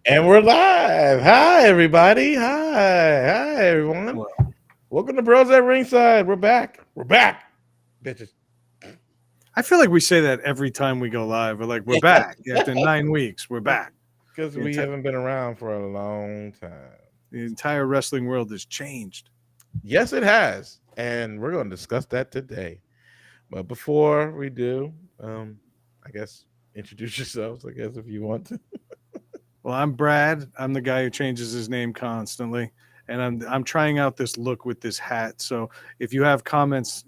And we're live. Hi, everybody. Hi, everyone. Well, Welcome to Bros at Ringside. We're back. We're back, bitches. I feel like we say that every time we go live. We're like, we're back after 9 weeks. We're back. Because The, we enti- haven't been around for a long time. the entire wrestling world has changed. Yes, it has. And we're going to discuss that today. But before we do, I guess introduce yourselves, I guess, if you want to. Well, I'm Brad. I'm the guy who changes his name constantly, and I'm trying out this look with this hat. So if you have comments,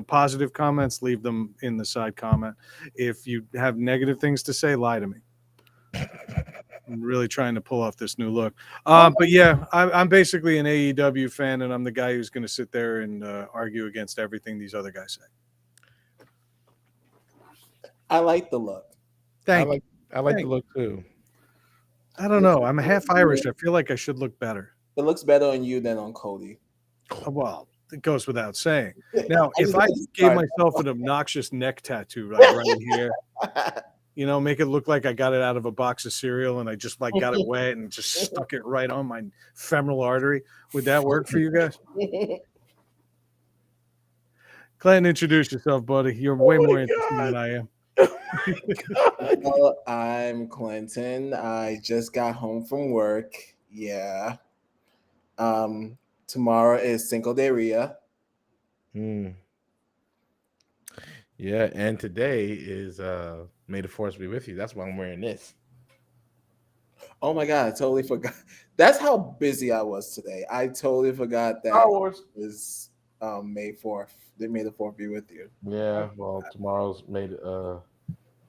positive comments, leave them in the side comment. If you have negative things to say, lie to me. I'm really trying to pull off this new look. But yeah, I'm basically an AEW fan, and I'm the guy who's going to sit there and argue against everything these other guys say. I like the look. I Thank you. like I like the Thank you. look too. I don't know. I'm half Irish. I feel like I should look better. It looks better on you than on Cody. Well, it goes without saying. I Now, if just I got to gave start. myself an obnoxious neck tattoo like right here, make it look like I got it out of a box of cereal and I just like got it wet and just stuck it right on my femoral artery, would that work for you guys? Clayton, introduce yourself, buddy. You're way Oh more my interesting God. than I am. Oh my God. Well, I'm Clinton. I just got home from work. Yeah. Tomorrow is Cinco de Ria. Hmm. Yeah, and today is May the Force be with you. That's why I'm wearing this. Oh my God, I totally forgot. That's how busy I was today. I totally forgot that Star it Wars. was May 4th. They May the 4th be with you. Yeah, well, tomorrow's made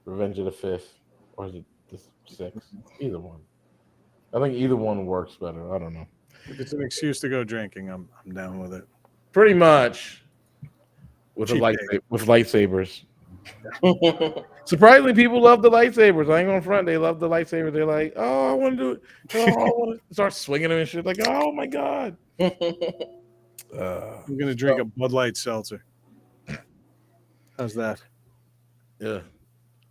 Revenge of the Fifth, or is it the sixth? Either one. I think either one works better. I don't know. If it's an excuse to go drinking, I'm down with it. Pretty much with a Cheap light date. with lightsabers. Surprisingly, people love the lightsabers. I ain't gonna front. They love the lightsabers. They're like, oh, I want to do it. Oh, I want to start swinging them and shit. Like, oh my god. I'm gonna drink a Bud Light seltzer. How's that? Yeah.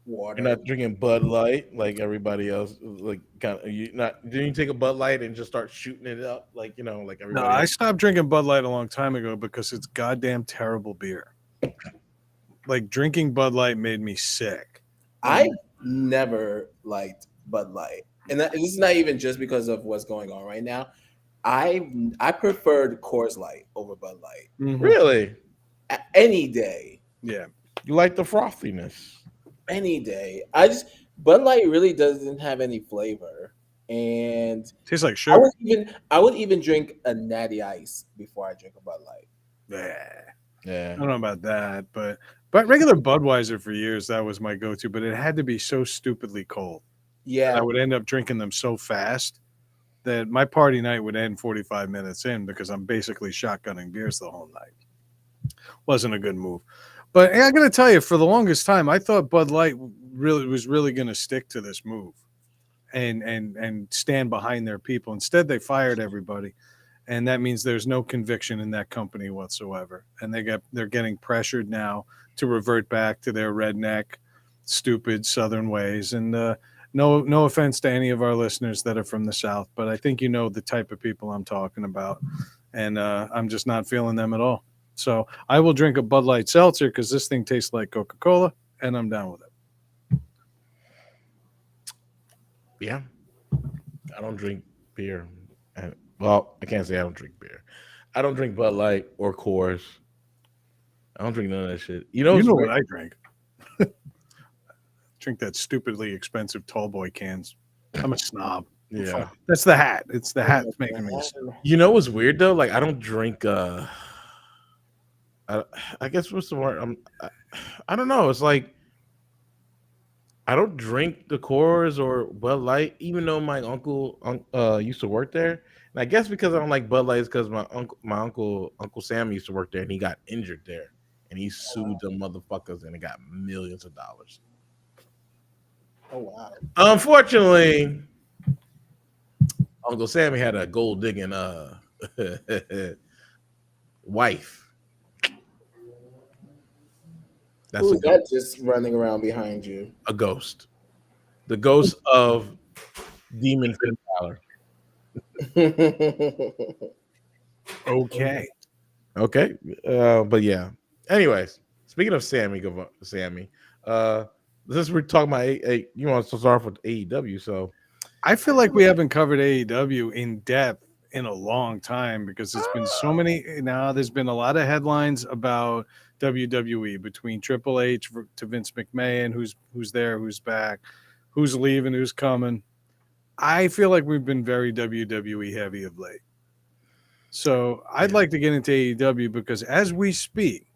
Water. You're not drinking Bud Light like everybody else. Like, kind of, you not? Didn't you take a Bud Light and just start shooting it up like like No, everybody I else? stopped drinking Bud Light a long time ago because it's goddamn terrible beer. Like drinking Bud Light made me sick. I never liked Bud Light, and this is not even just because of what's going on right now. I preferred Coors Light over Bud Light Really? Any day, Yeah. You like the frothiness? any day. I just Bud Light really doesn't have any flavor, and Tastes like I sugar. would even drink a Natty Ice before I drink a Bud Light. Yeah. Yeah. I don't know about that, but regular Budweiser for years that was my go-to, but it had to be so stupidly cold. Yeah, I would end up drinking them so fast that my party night would end 45 minutes in because I'm basically shotgunning beers the whole night. Wasn't a good move. But I got to tell you, for the longest time, I thought Bud Light was really going to stick to this move and stand behind their people. Instead, they fired everybody, and that means there's no conviction in that company whatsoever. And they're getting pressured now to revert back to their redneck, stupid Southern ways. And no offense to any of our listeners that are from the South, but I think you know the type of people I'm talking about, and I'm just not feeling them at all. So I will drink a Bud Light seltzer because this thing tastes like Coca-Cola, and I'm down with it. Yeah. I don't drink beer. Well, I can't say I don't drink beer. I don't drink Bud Light or Coors. I don't drink none of that shit. You know, You what's know weird? what I drink? Drink that stupidly expensive tall boy cans. I'm a snob. Yeah. That's the hat. It's the hat that's making me sick. You know what's weird though? Like I don't drink. I guess what's the word? I don't know. It's like I don't drink the Coors or Bud Light, even though my uncle used to work there. And I guess because I don't like Bud Light is because Uncle Sam used to work there and he got injured there and he sued them motherfuckers and it got millions of dollars. oh wow. Unfortunately, Uncle Sammy had a gold digging wife. That's Who's that just running around behind you? a ghost. The ghost of Demon Finn Balor. Okay. Okay, but yeah. Anyways, speaking of Sammy, uh, since we're talking about you want to start off with AEW, so I feel like we haven't covered AEW in depth in a long time because there's been so many. Now there's been a lot of headlines about WWE between Triple H to Vince McMahon, who's there, who's back, who's leaving, who's coming. I feel like we've been very WWE heavy of late. So I'd yeah. like to get into AEW because as we speak,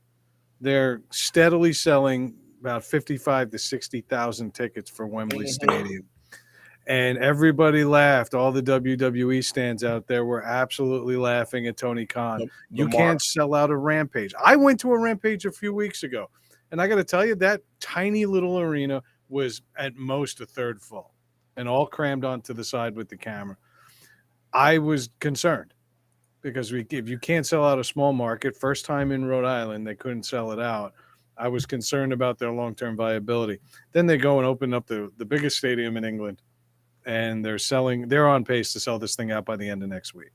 they're steadily selling about 55 to 60,000 tickets for Wembley Stadium. And everybody laughed. All the WWE stands out there were absolutely laughing at Tony Khan. The You mark. can't sell out a Rampage. I went to a Rampage a few weeks ago, and I got to tell you, that tiny little arena was at most a third full and all crammed onto the side with the camera. I was concerned because if you can't sell out a small market, first time in Rhode Island, they couldn't sell it out. I was concerned about their long-term viability. Then they go and open up the biggest stadium in England, and they're on pace to sell this thing out by the end of next week.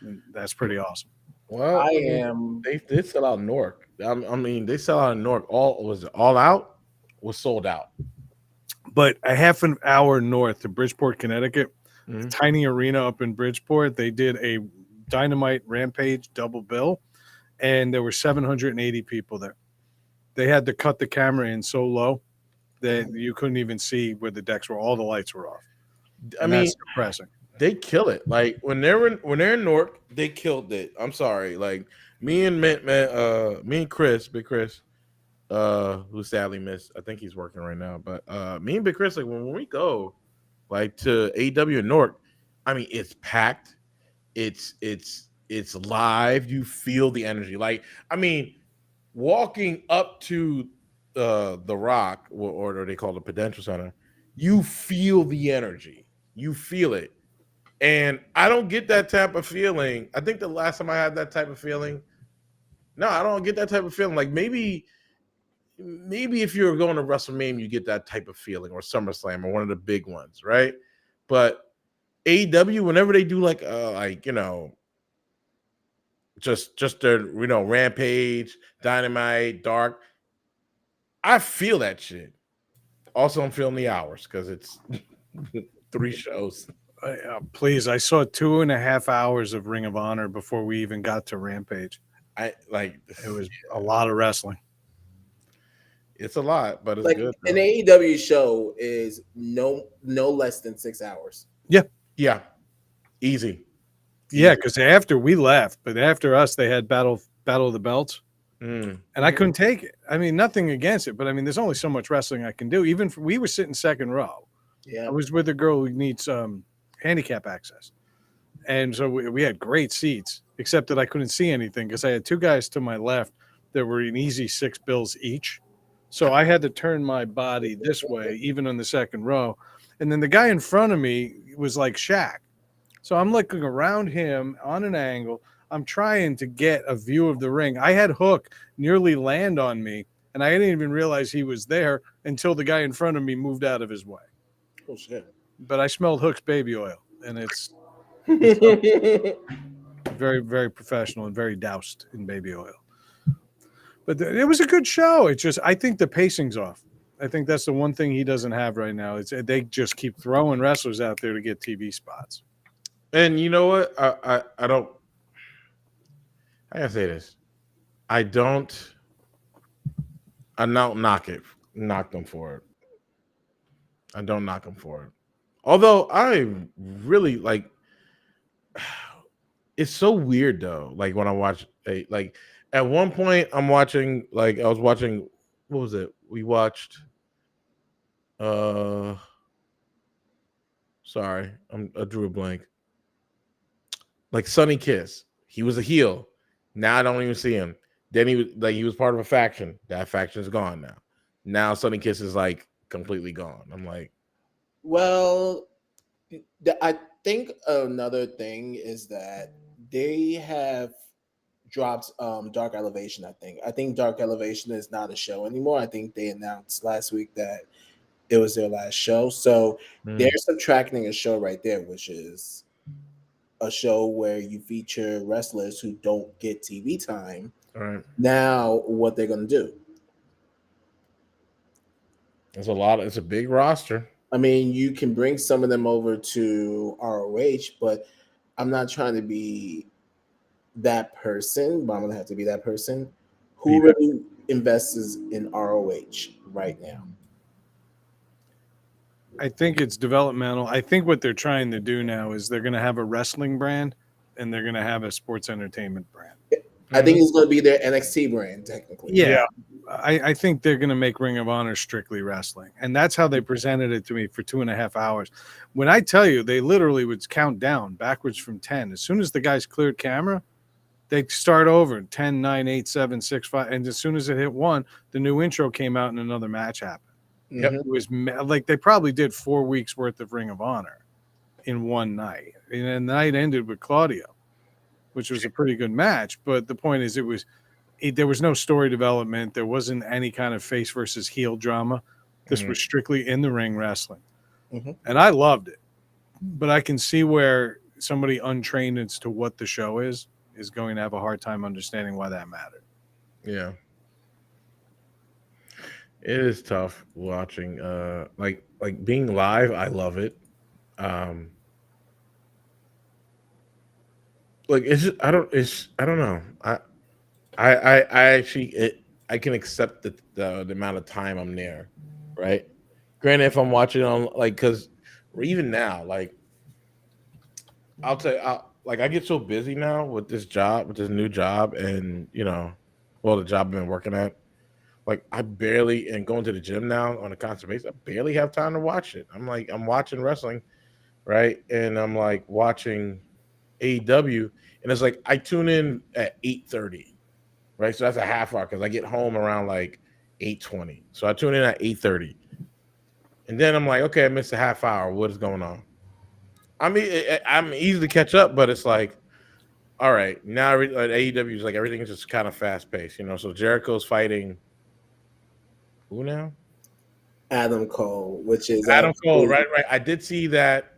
And that's pretty awesome. Well, I I mean, am. they sell out Newark. I mean, they sell out in Newark. All out was sold out. But a half an hour north to Bridgeport, Connecticut, Mhm. tiny arena up in Bridgeport, they did a Dynamite Rampage double bill, and there were 780 people there. They had to cut the camera in so low that you couldn't even see where the decks were. All the lights were off. I And mean, that's depressing. they kill it. Like when they're in Newark, they killed it. I'm sorry. Like me and Chris, Big Chris, who sadly missed. I think he's working right now. But me and Big Chris, like when we go like to AEW in Newark, I mean it's packed. It's live. You feel the energy. Like I mean, walking up to the Rock, or they call it the Prudential Center, you feel the energy. You feel it. And I don't get that type of feeling. I think the last time I had that type of feeling, no, I don't get that type of feeling. Like maybe if you're going to WrestleMania, you get that type of feeling, or SummerSlam, or one of the big ones, right? But AEW, whenever they do like just their Rampage, Dynamite, Dark, I feel that shit. Also, I'm feeling the hours because it's 3 shows. Please, I saw 2.5 hours of Ring of Honor before we even got to Rampage. I like It was a lot of wrestling. it's a lot, but it's Like good. an Though. AEW show is no less than 6 hours. Yeah, easy. Yeah, because after we left, but after us, they had Battle of the Belts, Mm. and I couldn't take it. I mean, nothing against it, but I mean, there's only so much wrestling I can do. We were sitting second row. Yeah. I was with a girl who needs handicap access, and so we had great seats, except that I couldn't see anything because I had two guys to my left that were an easy 6 bills each. So I had to turn my body this way, even on the second row. And then the guy in front of me was like Shaq. So I'm looking around him on an angle. I'm trying to get a view of the ring. I had Hook nearly land on me, and I didn't even realize he was there until the guy in front of me moved out of his way. Oh shit. But I smelled Hook's baby oil, and it's very, very professional and very doused in baby oil. But it was a good show. It's just I think the pacing's off. I think that's the one thing he doesn't have right now. They just keep throwing wrestlers out there to get TV spots. And you know what? I don't. I gotta say this. I don't. I don't knock them for it. I don't knock them for it. Although I really like. It's so weird though. Like when I watch like at one point I'm watching I was watching what was it? We watched uh sorry, I drew a blank. Like Sonny Kiss. He was a heel. Now I don't even see him. Then he was part of a faction. That faction is gone now. Now Sonny Kiss is like completely gone. I'm like, Well, I think another thing is that they have dropped Dark Elevation. I think Dark Elevation is not a show anymore. I think they announced last week that it was their last show. So Mm, they're subtracting a show right there, which is a show where you feature wrestlers who don't get TV time. all right. Now, what they're going to do? It's a lot. It's a big roster. I mean, you can bring some of them over to ROH, but I'm not trying to be that person, but I'm going to have to be that person Be who really invests in ROH right now. I think it's developmental. I think what they're trying to do now is they're going to have a wrestling brand and they're going to have a sports entertainment brand. I think it's going to be their NXT brand, technically. Yeah. I think they're going to make Ring of Honor strictly wrestling. And that's how they presented it to me for 2.5 hours. When I tell you, they literally would count down backwards from 10. As soon as the guys cleared camera, they'd start over 10, 9, 8, 7, 6, 5. And as soon as it hit 1, the new intro came out and another match happened. Yep. Mhm. It was like they probably did 4 weeks worth of Ring of Honor in one night. And the night ended with Claudio, which was a pretty good match. But the point is, there was no story development. There wasn't any kind of face versus heel drama. This was strictly in the ring wrestling. Mhm. And I loved it. But I can see where somebody untrained as to what the show is going to have a hard time understanding why that mattered. Yeah. It is tough watching. Like being live. I love it. Um, like it's just, I don't know. I actually I can accept the amount of time I'm there, right? Granted, if I'm watching on like because even now, like I'll tell you, like I get so busy now with this job, with this new job, and well, the job I've been working at. Like I barely and going to the gym now on a constant basis. I barely have time to watch it. I'm watching wrestling, right? And I'm like watching AEW, and it's like I tune in at 8:30, right? So that's a half hour because I get home around like 8:20. So I tune in at 8:30, and then I'm like, okay, I missed a half hour. What is going on? I mean, I'm easy to catch up, but it's like, all right, now at AEW is like everything's just kind of fast paced, So Jericho's fighting who now? Adam Cole, which is Adam Cole, right. I did see that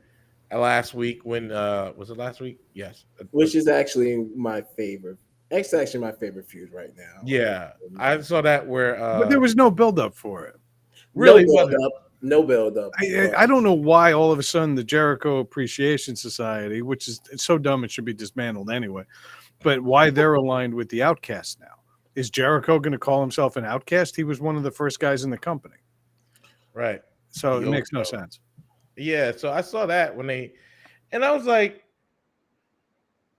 last week when was it last week? Yes. which is actually my favorite. It's actually my favorite feud right now. Yeah, I saw that where But there was no build-up for it. really no build wasn't. up. No build up. I don't know why all of a sudden the Jericho Appreciation Society, which is it's so dumb it should be dismantled anyway, but why they're aligned with the Outcast now. Is Jericho going to call himself an outcast? He was one of the first guys in the company. Right. So The it makes no old- sense. Yeah, so I saw that and I was like,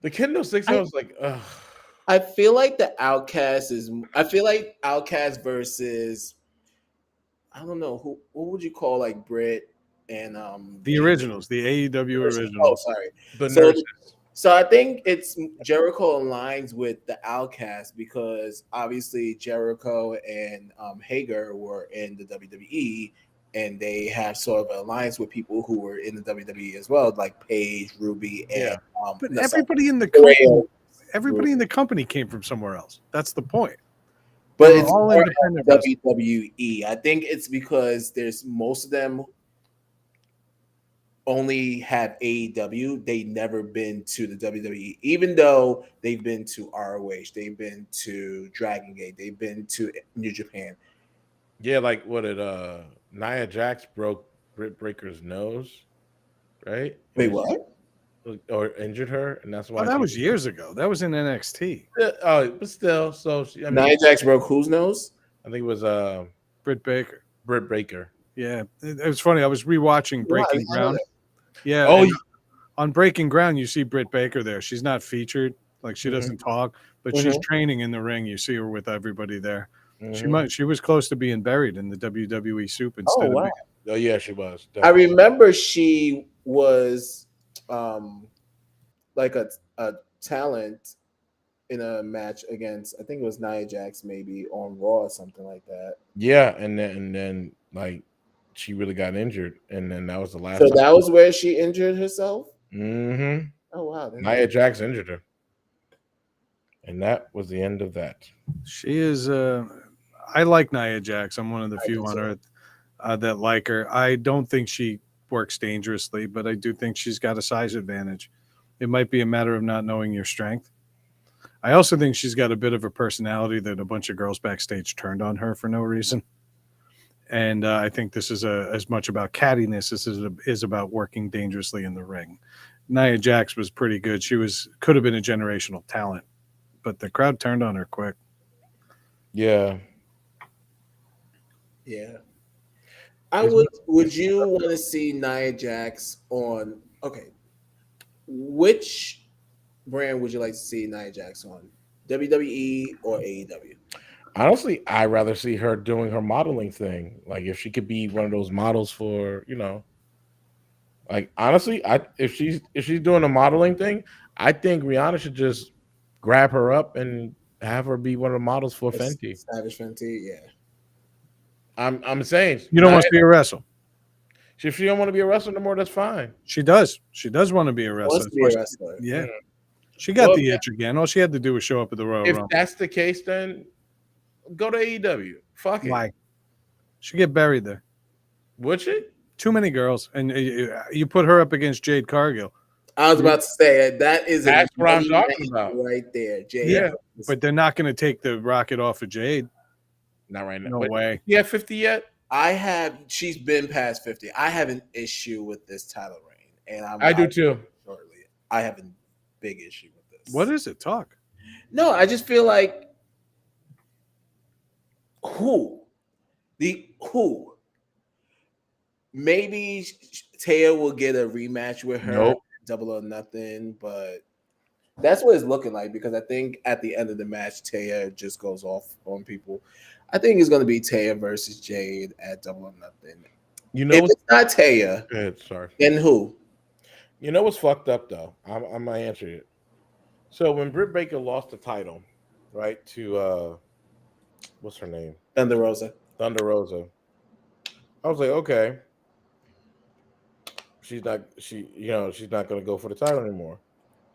the Kendo 6, I was like, ugh. I feel like the Outcast is. I feel like Outcast versus. I don't know who. What would you call like Britt and The originals, the AEW Oh, originals. sorry. The So, nurses. so I think it's Jericho aligns with the Outcast because obviously Jericho and Hager were in the WWE, and they have sort of an alliance with people who were in the WWE as well, like Paige, Ruby, and But no, everybody in the sorry, company, Rail. company came from somewhere else. That's the point. But They were it's all more independent wrestlers. WWE. I think it's because there's most of them only have AEW. They never been to the WWE, even though they've been to ROH, they've been to Dragon Gate, they've been to New Japan. Yeah, like what did Nia Jax broke Britt Baker's nose, right? Wait, what? Or injured her, and that's why Oh, that was years ago. That was in NXT. Oh, but still, so I mean, Nia Jax broke whose nose? I think it was Britt Baker. Britt Baker. Yeah, it was funny. I was rewatching Breaking Ground. Yeah. Oh, on Breaking Ground, you see Britt Baker there. She's not featured, like she Mhm. doesn't talk, but she's training in the ring. You see her with everybody there. Mhm. She was close to being buried in the WWE soup Oh instead wow! of Oh yeah, she was. I remember she was like a talent in a match against I think it was Nia Jax maybe on Raw or something like that. Yeah, and then like she really got injured, and then that was the last. So time. that was where she injured herself. Mm-hmm. Oh wow! Nia Jax injured her, and that was the end of that. She is. I like Nia Jax. I'm one of the few on earth. that like her. I don't think she works dangerously, but I do think she's got a size advantage. It might be a matter of not knowing your strength. I also think she's got a bit of a personality that a bunch of girls backstage turned on her for no reason. And I think this is as much about cattiness as it is about working dangerously in the ring. Nia Jax was pretty good. She could have been a generational talent, but the crowd turned on her quick. Yeah. Yeah. Would you want to see Nia Jax on? Okay, which brand would you like to see Nia Jax on? WWE or AEW? Honestly, I'd rather see her doing her modeling thing. Like if she could be one of those models for, like honestly, if she's doing a modeling thing, I think Rihanna should just grab her up and have her be one of the models for Fenty. Savage Fenty, yeah. I'm saying You don't want to see her wrestle. if she don't want to be a wrestler no more, that's fine. She does. She does want to be a wrestler. Wants to be a wrestler. Yeah. She got Well, the itch again. All she had to do was show up at the Royal If Rumble. that's the case, then go to AEW. Fuck it. Why? She get buried there. Would she? Too many girls, and you put her up against Jade Cargill. I was about to say that is That's what I'm money talking man about. right there, Jay. Yeah, but they're not going to take the rocket off of Jade. Not right now. No But way. you have 50 yet? She's been past 50. I have an issue with this title reign, and I do too. Shortly, I have a big issue with this. What is it? Talk. No, I just feel like who maybe Taya will get a rematch with her. Nope. Double or Nothing, but that's what it's looking like because I think at the end of the match, Taya just goes off on people. I think it's going to be Taya versus Jade at Double or Nothing. If it's not Taya, sorry. then who? You know what's fucked up though? I'm gonna answer it. So when Britt Baker lost the title, right, to what's her name? Thunder Rosa. I was like, okay. She's not gonna go for the title anymore.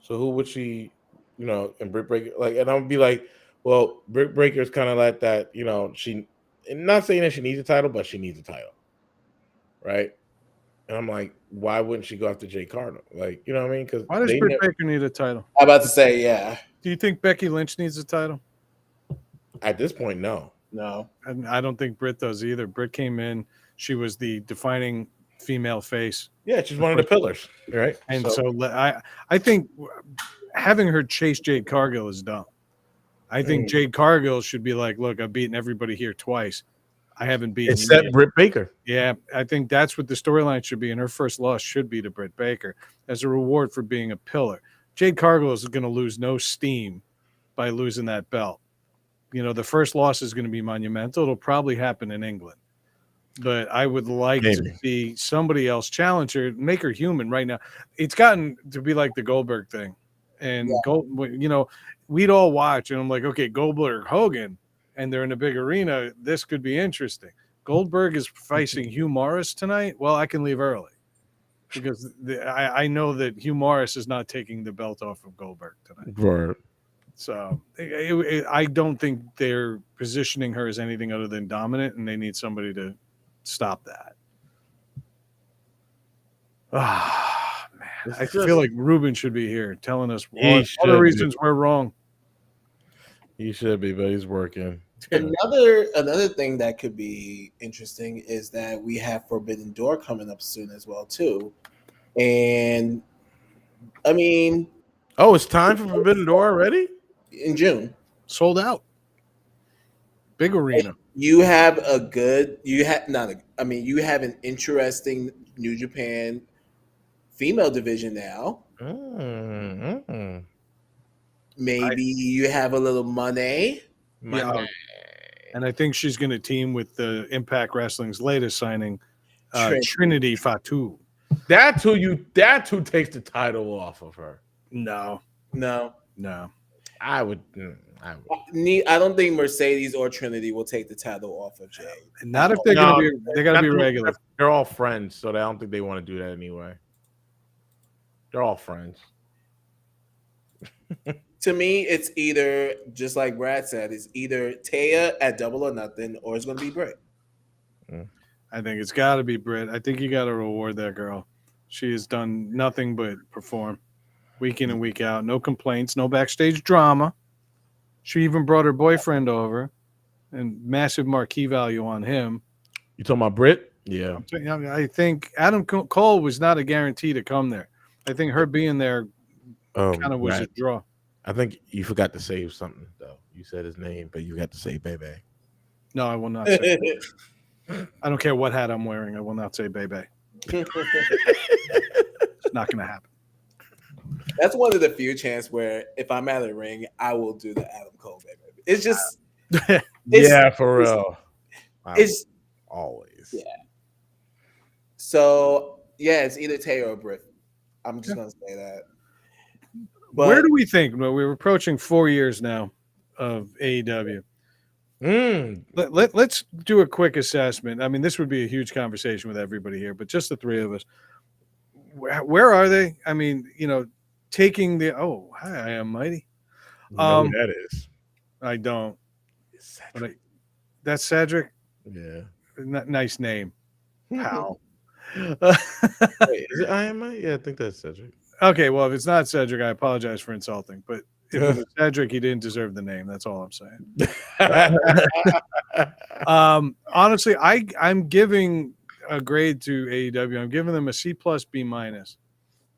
So who would she, and Britt Baker and I'll be like, well, Britt Baker's kind of like that, she not saying that she needs a title, but she needs a title. Right? And I'm like, why wouldn't she go after Jay Carter? Like, you know what I mean? Because why does Britt Baker need a title? I'm about to say, yeah. Do you think Becky Lynch needs a title? At this point, no. And I don't think Britt does either. Britt came in; she was the defining female face. Yeah, she's one of the pillars, right? And so I think having her chase Jade Cargill is dumb. I think Jade Cargill should be like, look, I've beaten everybody here twice. I haven't beaten except Britt Baker. Yeah, I think that's what the storyline should be, and her first loss should be to Britt Baker as a reward for being a pillar. Jade Cargill is going to lose no steam by losing that belt. The first loss is going to be monumental. It'll probably happen in England. But I would like to see somebody else challenge her, make her human right now. It's gotten to be like the Goldberg thing. And, we'd all watch, and I'm like, okay, Goldberg, Hogan, and they're in a big arena. This could be interesting. Goldberg is facing Hugh Morris tonight. Well, I can leave early because I know that Hugh Morris is not taking the belt off of Goldberg tonight. Right. So I don't think they're positioning her as anything other than dominant, and they need somebody to stop that. Ah, man. I feel like Ruben should be here telling us all the reasons we're wrong. He should be, but he's working. Another thing that could be interesting is that we have Forbidden Door coming up soon as well too. And I mean, it's time for Forbidden Door already? In June. Sold out. Big arena. You have you have an interesting New Japan female division now. Mm-hmm. Maybe you have a little money. Yeah. And I think she's going to team with the Impact Wrestling's latest signing, Trinity Fatu. That's who takes the title off of her. No. I would. I don't think Mercedes or Trinity will take the title off of Jade. Not if they're going to be. They got to be regular. They're all friends, so I don't think they want to do that anyway. They're all friends. To me, it's either just like Brad said, it's either Taya at Double or Nothing, or it's going to be Britt. I think it's got to be Britt. I think you got to reward that girl. She has done nothing but perform week in and week out. No complaints, no backstage drama. She even brought her boyfriend over, and massive marquee value on him. You talking about Brit? Yeah. I think Adam Cole was not a guarantee to come there. I think her being there kind of was a Right. draw. I think you forgot to save something though. You said his name, but you got to say Bebe. No, I will not say. I don't care what hat I'm wearing. I will not say Bebe. It's not going to happen. That's one of the few chances where if I'm at a ring, I will do the Adam Cole baby. It's just Yeah, for real. It's always. Yeah. So yeah, it's either Tay or Britt. I'm just gonna say that. But where do we think? Well, we're approaching 4 years now of AEW. Let's do a quick assessment. I mean, this would be a huge conversation with everybody here, but just the three of us. Where are they? I mean, taking the hi, I am mighty. You know who that is? I don't. That's Cedric. Yeah. Nice name, pal. Wait, is it I am mighty? Yeah, I think that's Cedric. Okay, well, if it's not Cedric, I apologize for insulting. But if it was Cedric, he didn't deserve the name. That's all I'm saying. Honestly, I'm giving a grade to AEW. I'm giving them a C plus B minus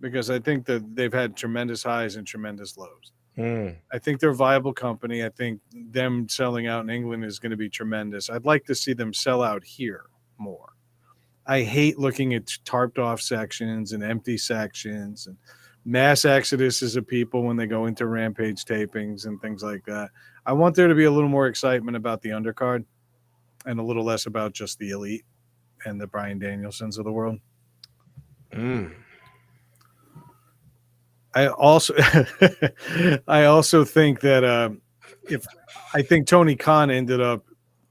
because I think that they've had tremendous highs and tremendous lows. I think they're a viable company. I think them selling out in England is going to be tremendous. I'd like to see them sell out here more. I hate looking at tarped off sections and empty sections and mass exoduses of people when they go into Rampage tapings and things like that. I want there to be a little more excitement about the undercard and a little less about just the elite and the Bryan Danielsons of the world. I also think that I think Tony Khan ended up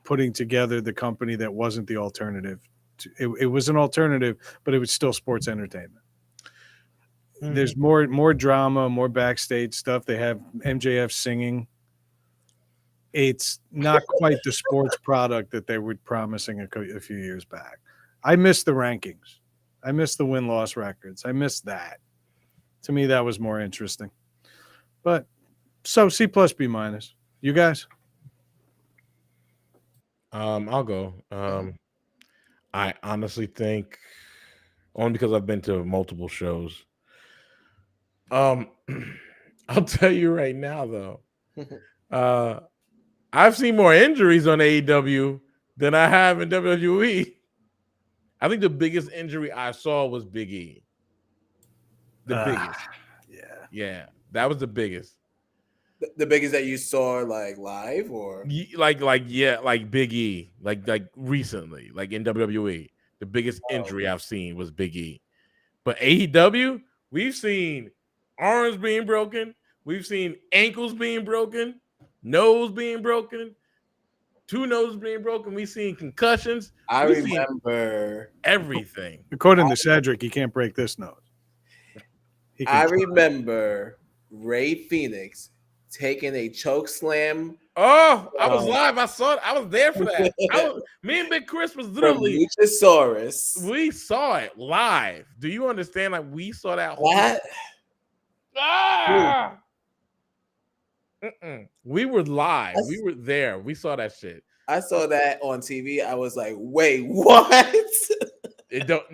putting together the company that wasn't the alternative. It was an alternative, but it was still sports entertainment. There's more drama, more backstage stuff. They have MJF singing. It's not quite the sports product that they were promising a few years back. I miss the rankings. I miss the win-loss records. I miss that. To me, that was more interesting. But so C plus B minus. You guys? I'll go. I honestly think only because I've been to multiple shows. I'll tell you right now though. I've seen more injuries on AEW than I have in WWE. I think the biggest injury I saw was Big E. The biggest. Yeah. That was the biggest. The biggest that you saw like live or like Big E, like recently, like in WWE. The biggest injury I've seen was Big E. But AEW, we've seen arms being broken, we've seen ankles being broken, nose being broken, two noses being broken. We've seen concussions. I remember everything. According to Cedric, he can't break this nose. I remember Ray Phoenix taking a choke slam. Oh, I was live. I saw it. I was there for that. Me and Big Chris was literally Luchasaurus. We saw it live. Do you understand? Like we saw that whole what? We were live. We were there. We saw that shit. I saw that on TV. I was like, wait, what? It don't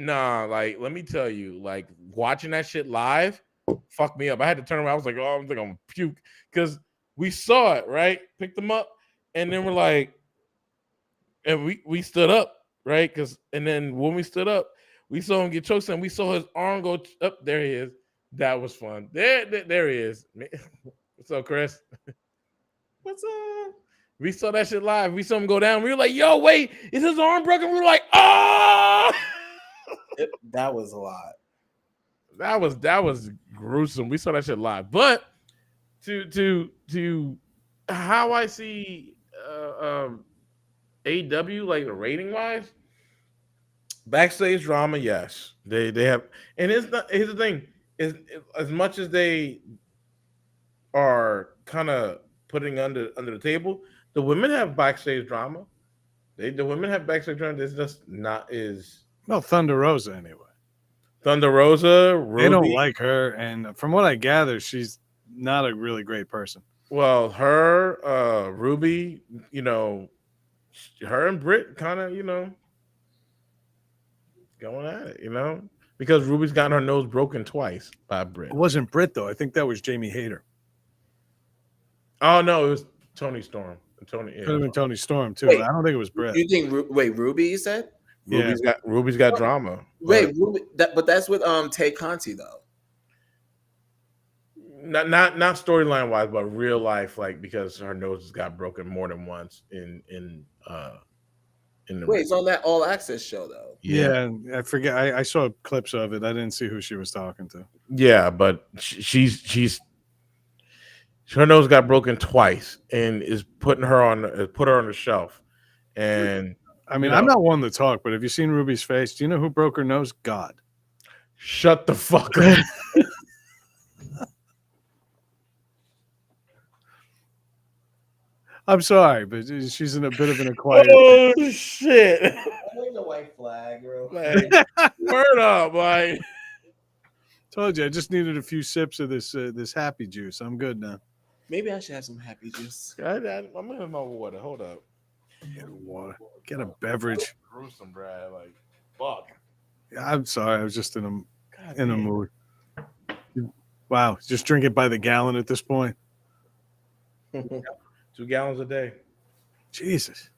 like let me tell you, like watching that shit live fucked me up. I had to turn around. I was like, oh, I'm gonna puke because we saw it, right? Picked them up, and then we're like, and we stood up, right? And then when we stood up, we saw him get choked, and we saw his arm go up. There he is. That was fun. There he is. What's up, Chris? What's up? We saw that shit live. We saw him go down. We were like, yo, wait, is his arm broken? We were like, oh! That was a lot. That was gruesome. We saw that shit live. But to how I see AEW, like rating wise, backstage drama, yes. They have, and it's not. Here's the thing: is as much as they are kind of putting under the table, the women have backstage drama. The women have backstage run. It's just not is No, Thunder Rosa anyway. Thunder Rosa, They don't Ruby. like her, and from what I gather, she's not a really great person. Well, her, Ruby, you know, her and Britt kind of, going at it, because Ruby's gotten her nose broken twice by It Britt. wasn't Britt though. I think that was Jamie Hayter. Oh no, it was Tony Storm. Tony, Could yeah, have been Tony Storm too. Wait, I don't think it was Britt. you think? Wait, Ruby? You said? Yeah. Ruby's got drama, but Wait, Ruby. But that's with Tay Conti though. not storyline wise, but real life, like because her nose has got broken more than once in the Wait, ring. it's on that All Access show though. Yeah, I forget. I saw clips of it. I didn't see who she was talking to. Yeah, but she's her nose got broken twice and is put her on the shelf. And I mean, I'm not one to talk, but have you seen Ruby's face? Do you know who broke her nose? God. shut the fuck up. I'm sorry, but she's in a bit of an acquired. Oh shit! Wave the white flag, real Like, word up, like. Told you, I just needed a few sips of this happy juice. I'm good now. Maybe I should have some happy juice. I'm gonna have my water. Hold up. Get water. Get a beverage. Gruesome, Brad. Like, fuck. I'm sorry. I was just in a God mood. Wow, just drink it by the gallon at this point. 2 gallons a day. Jesus.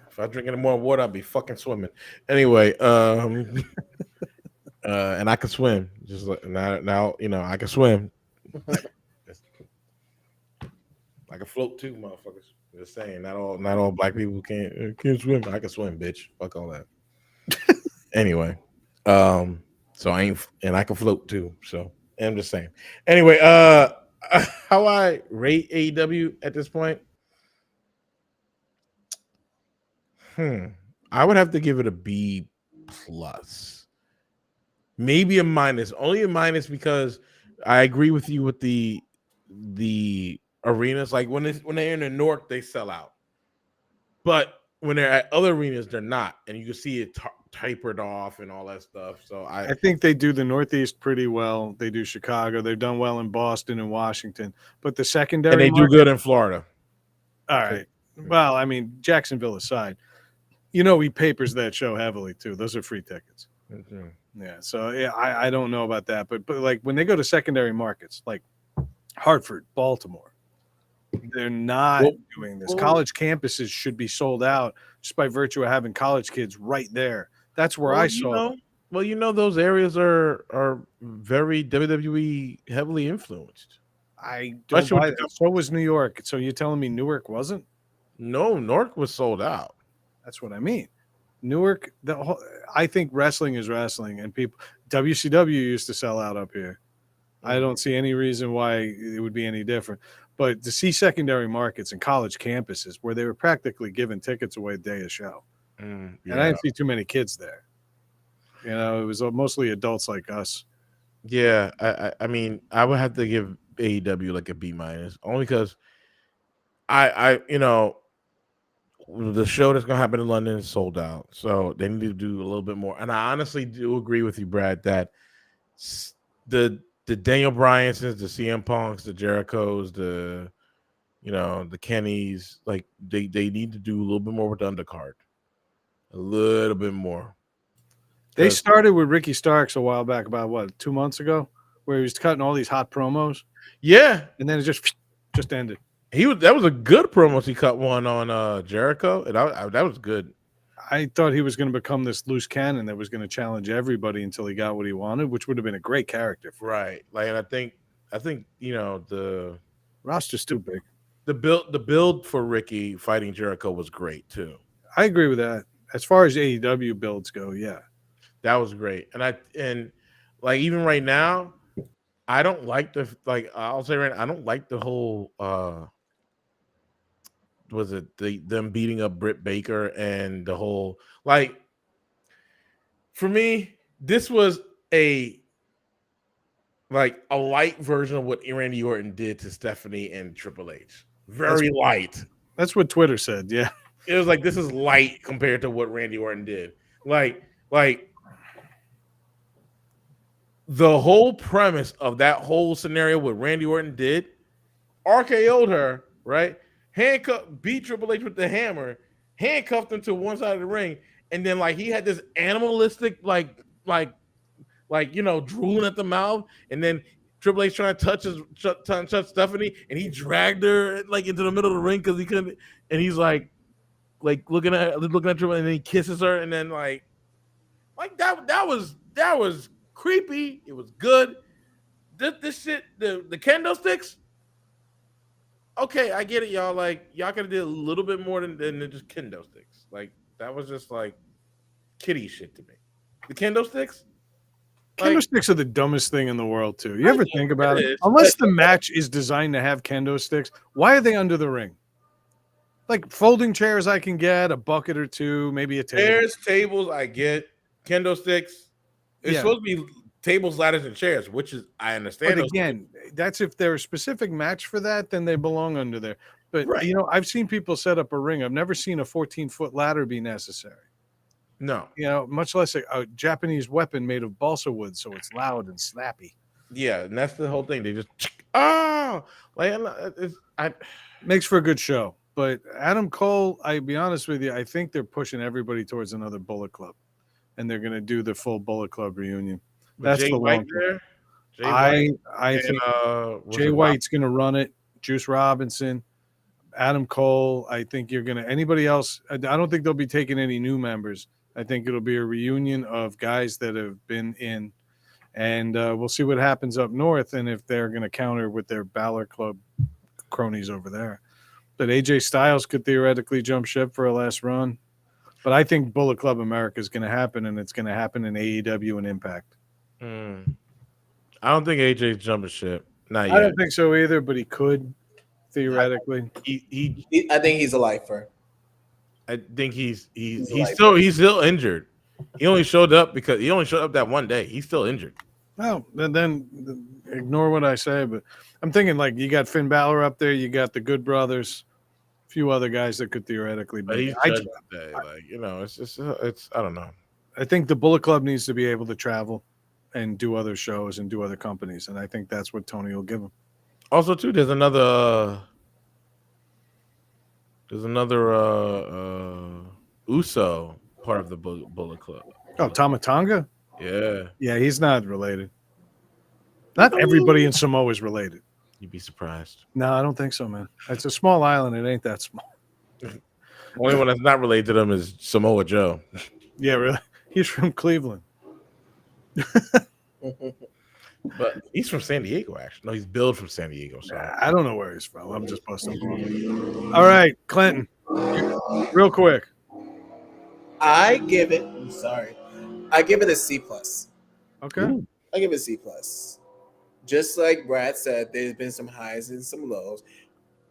If I drink any more water, I'd be fucking swimming. Anyway, and I can swim. Just like, now I can swim. I can float too, motherfuckers. Just saying, not all black people can't swim. I can swim, bitch. Fuck all that. Anyway, so I can float too. So I'm just saying. Anyway, how I rate AEW at this point? I would have to give it a B plus, maybe a minus. Only a minus because I agree with you with the arenas. Like when they're in the North, they sell out, but when they're at other arenas, they're not, and you can see it tapered off and all that stuff. So I think they do the Northeast pretty well. They do Chicago. They've done well in Boston and Washington, but the secondary and they do good in Florida. All right. Well, I mean, Jacksonville aside, he papers that show heavily too. Those are free tickets. Mm-hmm. Yeah. So yeah, I don't know about that, but like when they go to secondary markets like Hartford, Baltimore, they're not doing this. College campuses should be sold out just by virtue of having college kids right there. That's where I saw. Those areas are very WWE heavily influenced. I don't buy that. So was New York. So you're telling me Newark wasn't? No, Newark was sold out. That's what I mean. Newark, I think wrestling is wrestling, and WCW used to sell out up here. I don't see any reason why it would be any different. But to see secondary markets and college campuses where they were practically giving tickets away day of show, and I didn't see too many kids there. It was mostly adults like us. Yeah, I mean, I would have to give AEW like a B minus, only because I the show that's gonna happen in London is sold out, so they need to do a little bit more. And I honestly do agree with you, Brad, that the Daniel Bryans, the CM Punks, the Jerichos, the Kennys, like they need to do a little bit more with the undercard, a little bit more. They started with Ricky Starks a while back, about 2 months ago, where he was cutting all these hot promos. Yeah, and then it just ended. That was a good promo. He cut one on Jericho, and that was good. I thought he was going to become this loose cannon that was going to challenge everybody until he got what he wanted, which would have been a great character. Right. Like, and I think the roster's too big. The build for Ricky fighting Jericho was great too. I agree with that. As far as AEW builds go, yeah, that was great. And like even right now, I don't like I'll say right now, I don't like the whole was it them beating up Britt Baker and the whole for me, this was a light version of what Randy Orton did to Stephanie and Triple H. Very light. That's what Twitter said. Yeah. It was like this is light compared to what Randy Orton did. Like the whole premise of that whole scenario what Randy Orton did, RKO'd her, right? Handcuffed, beat Triple H with the hammer, handcuffed him to one side of the ring, and then like he had this animalistic drooling at the mouth, and then Triple H trying to touch Stephanie, and he dragged her like into the middle of the ring because he couldn't, and he's like looking at Triple H, and then he kisses her, and then like that was creepy. It was good. This shit, the kendo sticks. Okay, I get it, y'all. Like y'all could have did a little bit more than just kendo sticks. Like that was just like kitty shit to me. The kendo sticks, Kendo like sticks are the dumbest thing in the world, too. You I ever get think about it it? is. Unless the match is designed to have kendo sticks, why are they under the ring? Like folding chairs, I can get a bucket or two, maybe a table. Chairs, tables, I get kendo sticks. It's Yeah, supposed to be tables, ladders, and chairs, which is I but understand those things. again, that's if they're a specific match for that, then they belong under there. But Right. I've seen people set up a ring. I've never seen a 14-foot ladder be necessary. No, Much less a Japanese weapon made of balsa wood, so it's loud and snappy. yeah, and that's the whole thing. They just oh, like I Makes for a good show. But Adam Cole, I'll be honest with you, I think they're pushing everybody towards another Bullet Club, and they're going to do the full Bullet Club reunion. with That's Jay the White long term. there. Jay White I and think was Jay it White's going to run it. Juice Robinson, Adam Cole. I think you're going to anybody else. I don't think they'll be taking any new members. I think it'll be a reunion of guys that have been in, and we'll see what happens up north and if they're going to counter with their Balor Club cronies over there. But AJ Styles could theoretically jump ship for a last run. But I think Bullet Club America is going to happen, and it's going to happen in AEW and Impact. I don't think AJ's jumping ship. Not I yet. don't think so either, but he could theoretically. I think he's a lifer. I think he's like- still injured. He only showed up because he only showed up that one day. He's still injured. Well, then ignore what I say, but I'm thinking like you got Finn Balor up there, you got the Good Brothers, a few other guys that could theoretically But be. he's judged that day. It's I don't know. I think the Bullet Club needs to be able to travel and do other shows and do other companies, and I think that's what Tony will give them. Also, too, there's another Uso part of the Bullet Club. Oh, Tamatanga? Yeah, Yeah, he's not related. Not everybody in Samoa is related. you'd be surprised. No, I don't think so, man. It's a small island. It ain't that small. Only one that's not related to them is Samoa Joe. Yeah, really. He's from Cleveland. But he's from San Diego, actually. No, he's billed from San Diego. So I don't know where he's from. I'm just busting. All right, Clinton. Real quick. I give it. I'm sorry. I give it a C plus. Okay. Ooh. I give it a C plus. Just like Brad said, there's been some highs and some lows.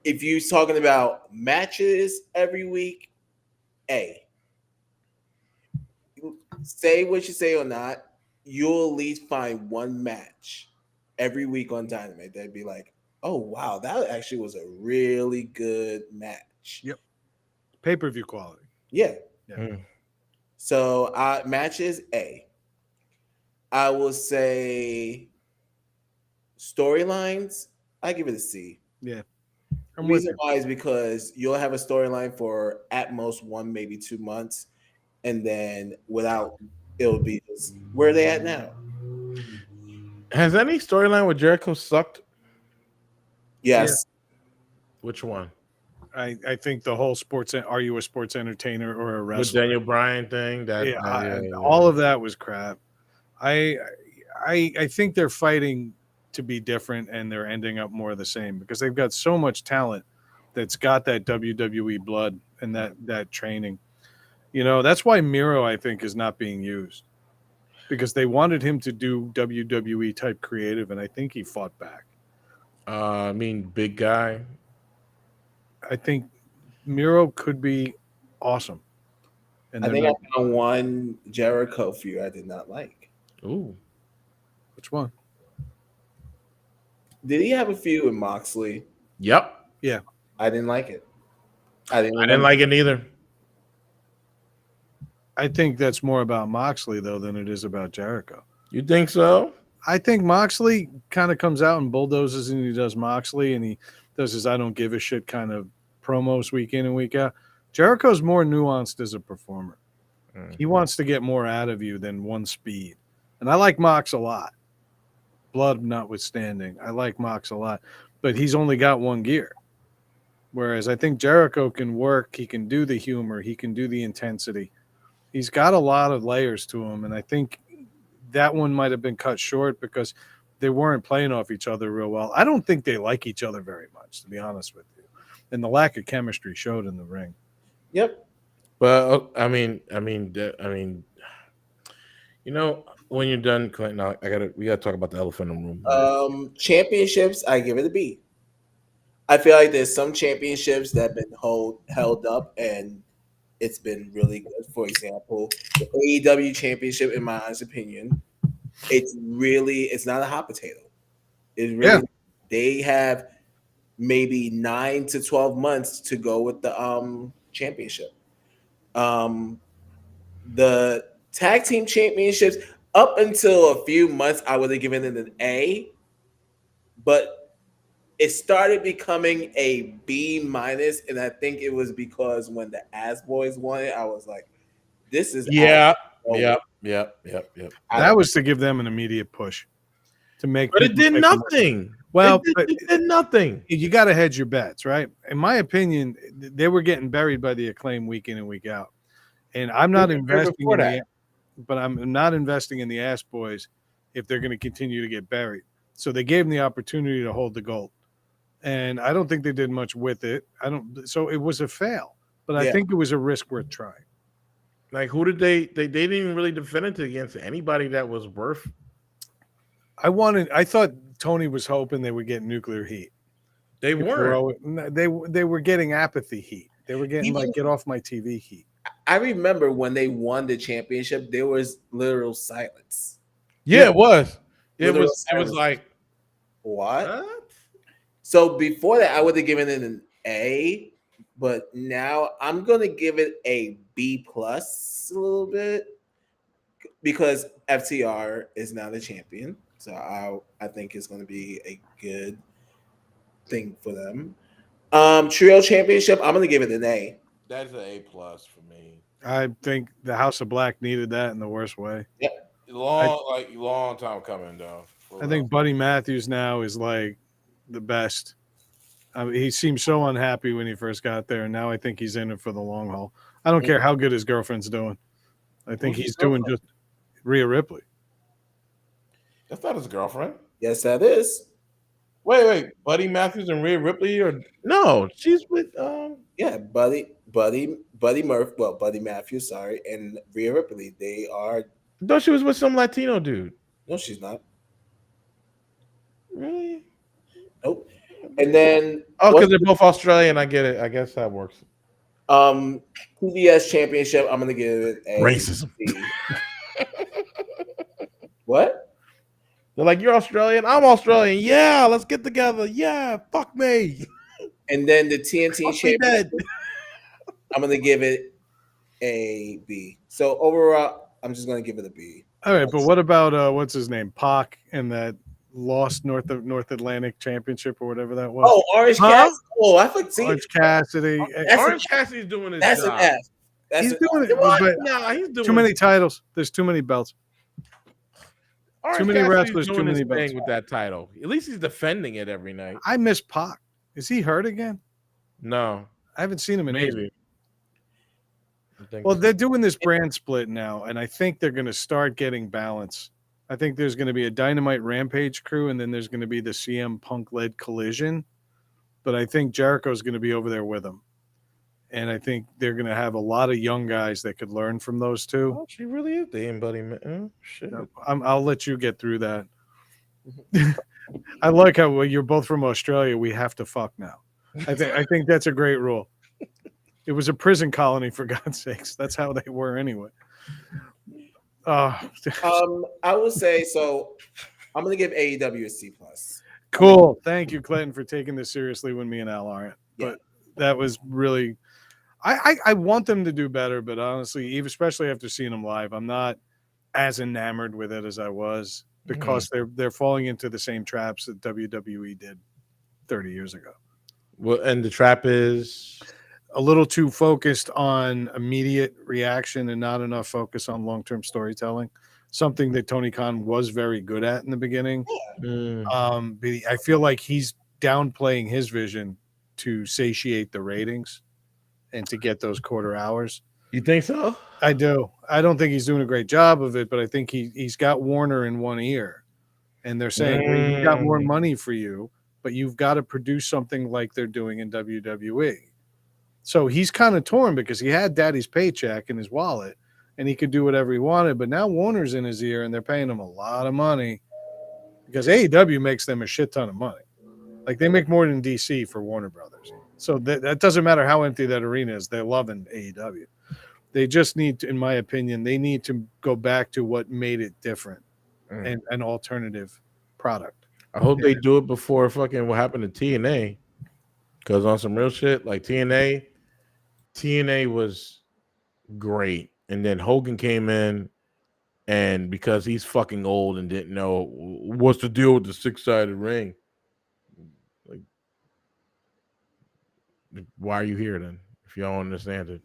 If you're talking about matches every week, A. Say what you say or not, you'll at least find one match every week on Dynamite that'd be like, oh wow, that actually was a really good match. Yep. Pay-per-view quality. Yeah. Mm. So matches A. I will say storylines, I give it a C. Yeah. The I'm with reason you. why is because you'll have a storyline for at most 1, maybe 2 months, and then without it'll be just, where are they at now? Has any storyline with Jericho sucked? Yes. Which one? I think the whole are you a sports entertainer or a With wrestler? Daniel Bryan thing? All of that was crap. I think they're fighting to be different, and they're ending up more of the same because they've got so much talent that's got that WWE blood and that training. That's why Miro, I think, is not being used because they wanted him to do WWE type creative, and I think he fought back. I mean, big guy. I think Miro could be awesome. And I think I found one Jericho feud I did not like. Ooh. which one? Did he have a feud with Moxley? Yep. I didn't like it. I didn't like it neither. I think that's more about Moxley though than it is about Jericho. You think so? I think Moxley kind of comes out and bulldozes, and he does Moxley, and he does his "I don't give a shit" kind of promos week in and week out. Jericho's more nuanced as a performer. He wants to get more out of you than one speed, and I like Mox a lot. Blood notwithstanding, I like Mox a lot, but he's only got one gear. Whereas I think Jericho can work, he can do the humor, he can do the intensity. He's got a lot of layers to him, and I think that one might have been cut short because they weren't playing off each other real well. I don't think they like each other very much, to be honest with you. And the lack of chemistry showed in the ring. Yep. But when you're done, Clinton, we gotta talk about the elephant in the room. Championships, I give it a B. I feel like there's some championships that have been held up and it's been really good. For example, the AEW championship, in my honest opinion, it's not a hot potato. They have maybe 9 to 12 months to go with the championship. The tag team championships, up until a few months, I would have given it an A, but it started becoming a B minus, and I think it was because when the Ass Boys won it, I was like, "This is Yep. That was to give them an immediate push to make. But it did nothing. Well, it did nothing. You got to hedge your bets, right? In my opinion, they were getting buried by the Acclaim week in and week out, and I'm not investing in that. But I'm not investing in the Ass Boys if they're going to continue to get buried. So they gave them the opportunity to hold the gold, and I don't think they did much with it. So it was a fail, but I think it was a risk worth trying. Like, who did they didn't even really defend it against anybody that was worth. I thought Tony was hoping they would get nuclear heat. They weren't. They were getting apathy heat. They were getting get off my TV heat. I remember when they won the championship, there was literal silence. Yeah, it was. It was like, what? So before that, I would have given it an A, but now I'm gonna give it a B plus a little bit because FTR is now the champion. So I think it's gonna be a good thing for them. Trio championship, I'm gonna give it an A. That's an A plus for me. I think the House of Black needed that in the worst way. Yeah, long time coming though. I think Buddy Matthews now is like the best. He seemed so unhappy when he first got there, and now I think he's in it for the long haul. I don't care how good his girlfriend's doing. I think he's doing just Rhea Ripley. That's not his girlfriend. Yes, that is. Wait, Buddy Matthews and Rhea Ripley, or no? She's with Buddy Matthews, sorry, and Rhea Ripley. They are. I thought she was with some Latino dude. No, she's not. Really? Nope. And then because they're both Australian. I get it. I guess that works. PBS championship. I'm gonna give it a racism. What? They're like, you're Australian. I'm Australian. Yeah, let's get together. Yeah, fuck me. And then the TNT championship. I'm gonna give it a B. So overall, I'm just gonna give it a B. All right, but what about what's his name, Pac, and that lost North Atlantic Championship or whatever that was? Oh, Orange Cassidy. Oh, I forgot. Orange Cassidy. Orange Cassidy's doing his job. That's an F. He's doing it. But he's doing too many titles. There's too many belts. Too many wrestlers, too many belts with that title. At least he's defending it every night. I miss Pac. Is he hurt again? No, I haven't seen him in ages. Well, they're doing this brand split now, and I think they're going to start getting balance. I think there's going to be a Dynamite Rampage crew, and then there's going to be the CM Punk-led Collision. But I think Jericho's going to be over there with them. And I think they're going to have a lot of young guys that could learn from those two. Oh, she really is the embodiment. Oh, shit. I'll let you get through that. I like how you're both from Australia. We have to fuck now. I think that's a great rule. It was a prison colony, for God's sakes. That's how they were anyway. I would say so. I'm gonna give AEW a C plus. Cool. Thank you, Clinton, for taking this seriously when me and Al aren't. But that was really. I want them to do better, but honestly, even especially after seeing them live, I'm not as enamored with it as I was because they're falling into the same traps that WWE did 30 years ago. Well, and the trap is A little too focused on immediate reaction and not enough focus on long-term storytelling. Something that Tony Khan was very good at in the beginning. But I feel like he's downplaying his vision to satiate the ratings and to get those quarter hours. You think so? I do. I don't think he's doing a great job of it, but I think he's got Warner in one ear, and they're saying we've got more money for you, but you've got to produce something like they're doing in WWE. So he's kind of torn because he had Daddy's paycheck in his wallet, and he could do whatever he wanted. But now Warner's in his ear, and they're paying him a lot of money because AEW makes them a shit ton of money. Like they make more than DC for Warner Brothers. So that doesn't matter how empty that arena is. They're loving AEW. They just need to, in my opinion, they need to go back to what made it different and an alternative product. I hope they do it before fucking what happened to TNA. Because on some real shit, like TNA was great. And then Hogan came in, and because he's fucking old and didn't know what's the deal with the 6-sided ring. Like, why are you here then? If you don't understand it.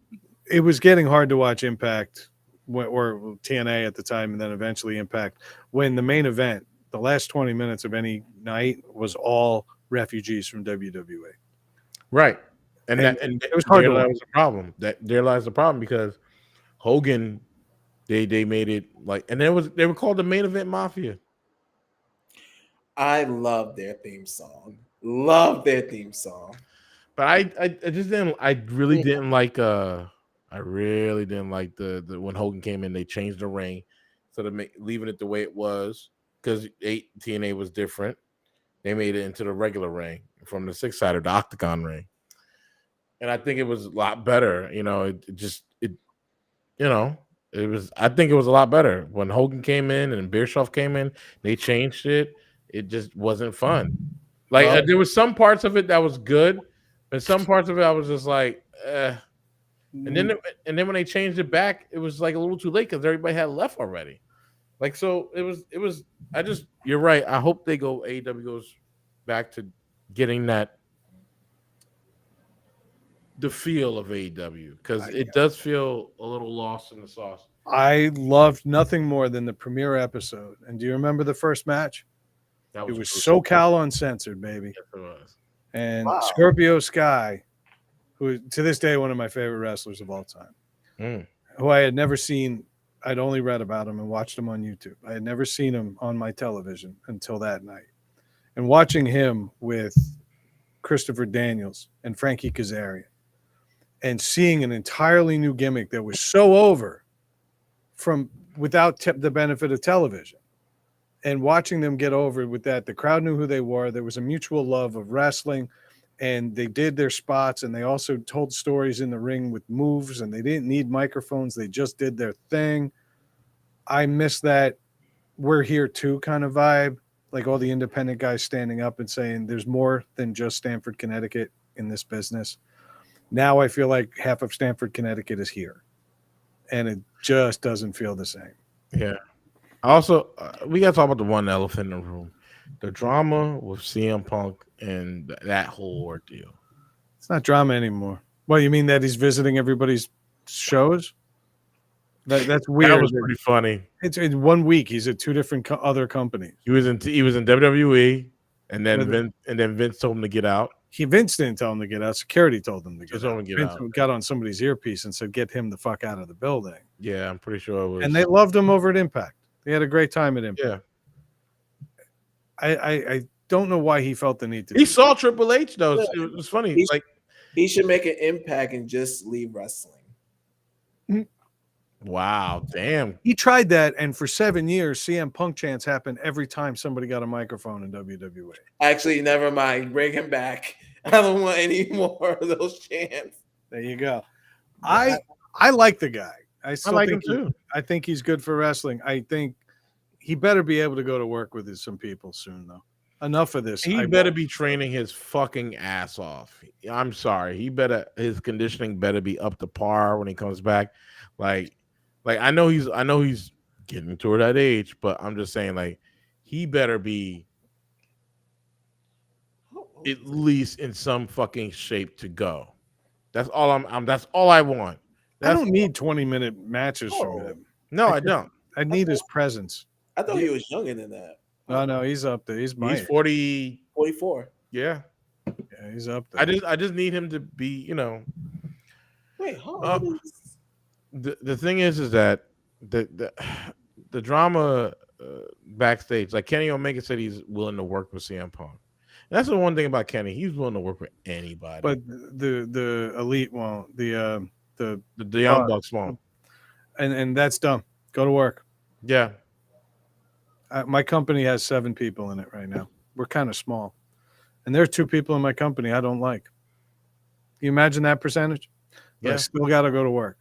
It was getting hard to watch Impact or TNA at the time, and then eventually Impact when the main event, the last 20 minutes of any night was all refugees from WWE. Right. And it was hard to watch. That was a problem. There lies the problem because Hogan, they made it like, and they were called the Main Event Mafia. I love their theme song. Love their theme song. But I just didn't. I really didn't like. I really didn't like the when Hogan came in. They changed the ring, so leaving it the way it was because TNA was different. They made it into the regular ring from the 6-sided, the octagon ring, and I think it was a lot better. You know, it was. I think it was a lot better when Hogan came in and Bischoff came in. They changed it. It just wasn't fun. Like there was some parts of it that was good, but some parts of it I was just like, And then when they changed it back, it was like a little too late because everybody had left already. Like so, it was. You're right. I hope they go. AEW goes back to getting the feel of AEW because it does feel a little lost in the sauce. I loved nothing more than the premiere episode. And do you remember the first match? It was SoCal Uncensored, baby. Yes, it was. And Scorpio Sky, who is to this day one of my favorite wrestlers of all time, who I had never seen. I'd only read about him and watched him on YouTube. I had never seen him on my television until that night. And watching him with Christopher Daniels and Frankie Kazarian and seeing an entirely new gimmick that was so over from without the benefit of television and watching them get over with that. The crowd knew who they were. There was a mutual love of wrestling. And they did their spots, and they also told stories in the ring with moves, and they didn't need microphones. They just did their thing. I miss that we're here too kind of vibe, like all the independent guys standing up and saying there's more than just Stamford, Connecticut in this business. Now I feel like half of Stamford, Connecticut is here, and it just doesn't feel the same. Yeah. Also, we got to talk about the one elephant in the room. The drama with CM Punk and that whole ordeal. It's not drama anymore. Well, you mean that he's visiting everybody's shows? That's weird. That was pretty funny. It's in 1 week. He's at two different other companies. He was in WWE, and then Vince told him to get out. Vince didn't tell him to get out. Security told him to get out. Vince got on somebody's earpiece and said, "Get him the fuck out of the building." Yeah, I'm pretty sure it was. And they loved him over at Impact. They had a great time at Impact. Yeah. I don't know why he felt the need to. He saw Triple H though. Yeah. It was funny. He should make an impact and just leave wrestling. Wow, damn. He tried that, and for 7 years, CM Punk chants happened every time somebody got a microphone in WWE. Actually, never mind. Bring him back. I don't want any more of those chants. There you go. I like the guy. I like him too. I think he's good for wrestling. I think he better be able to go to work with some people soon, though. enough of this. He better Eyeball. be training his fucking ass off. I'm sorry. His conditioning better be up to par when he comes back. Like I know he's getting toward that age, but I'm just saying like he better be How old at is he? least in some fucking shape to go. That's all that's all I want. I That's don't need 20-minute matches from Oh, him. no, I I just don't. I I need his thought presence. I thought Yeah, he was younger than that. No, Oh, no, he's up there. He's my he's age. 40. 44. Yeah. Yeah, he's up I there. just I just need him to be, Wait, how uh, old is? the thing is that the the drama backstage, like Kenny Omega said he's willing to work with CM Punk. And that's the one thing about Kenny. He's willing to work with anybody. But the elite won't. The The Young Bucks won't. and that's dumb. Go to work. Yeah. My company has 7 people in it right now. We're kind of small, and there are 2 people in my company I don't like. You imagine that percentage? But I Yeah. still got to go to work,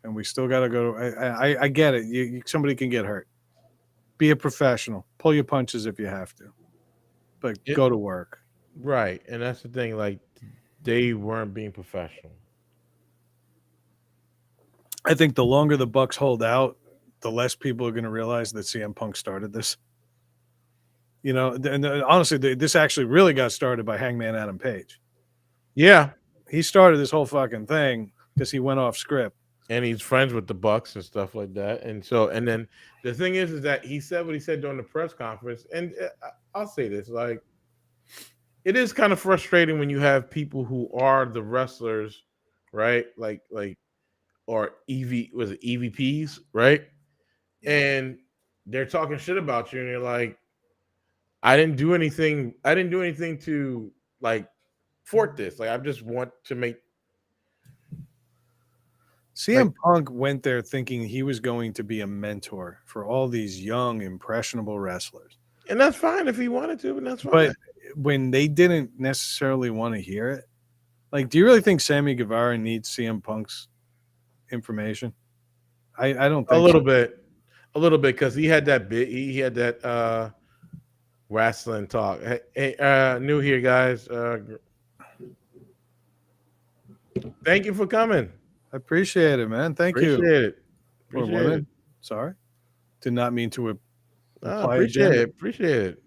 and we still got to go. I get it. Somebody can get hurt. Be a professional. Pull your punches if you have to, but It, go to work. right. And that's the thing. Like they weren't being professional. I think the longer the Bucks hold out, the less people are going to realize that CM Punk started this. And honestly, this actually really got started by Hangman Adam Page. Yeah. He started this whole fucking thing because he went off script. And he's friends with the Bucks and stuff like that. And then the thing is that he said what he said during the press conference. And I'll say this, like, it is kind of frustrating when you have people who are the wrestlers, right? Like or EVPs, right? Yeah. And they're talking shit about you, and you're like, I didn't do anything to like fort this. Like I just want to make like CM Punk went there thinking he was going to be a mentor for all these young, impressionable wrestlers. and that's fine if he wanted to, and that's fine. But when they didn't necessarily want to hear it, like, do you really think Sammy Guevara needs CM Punk's information? I don't A think so. little bit, because he had that bit. He had that wrestling talk. Hey, new here, guys. Thank you for coming. I appreciate it, man. Thank you. Appreciate it. Or Appreciate it. women. Sorry. Did not mean to apply Appreciate gender. it. Appreciate it.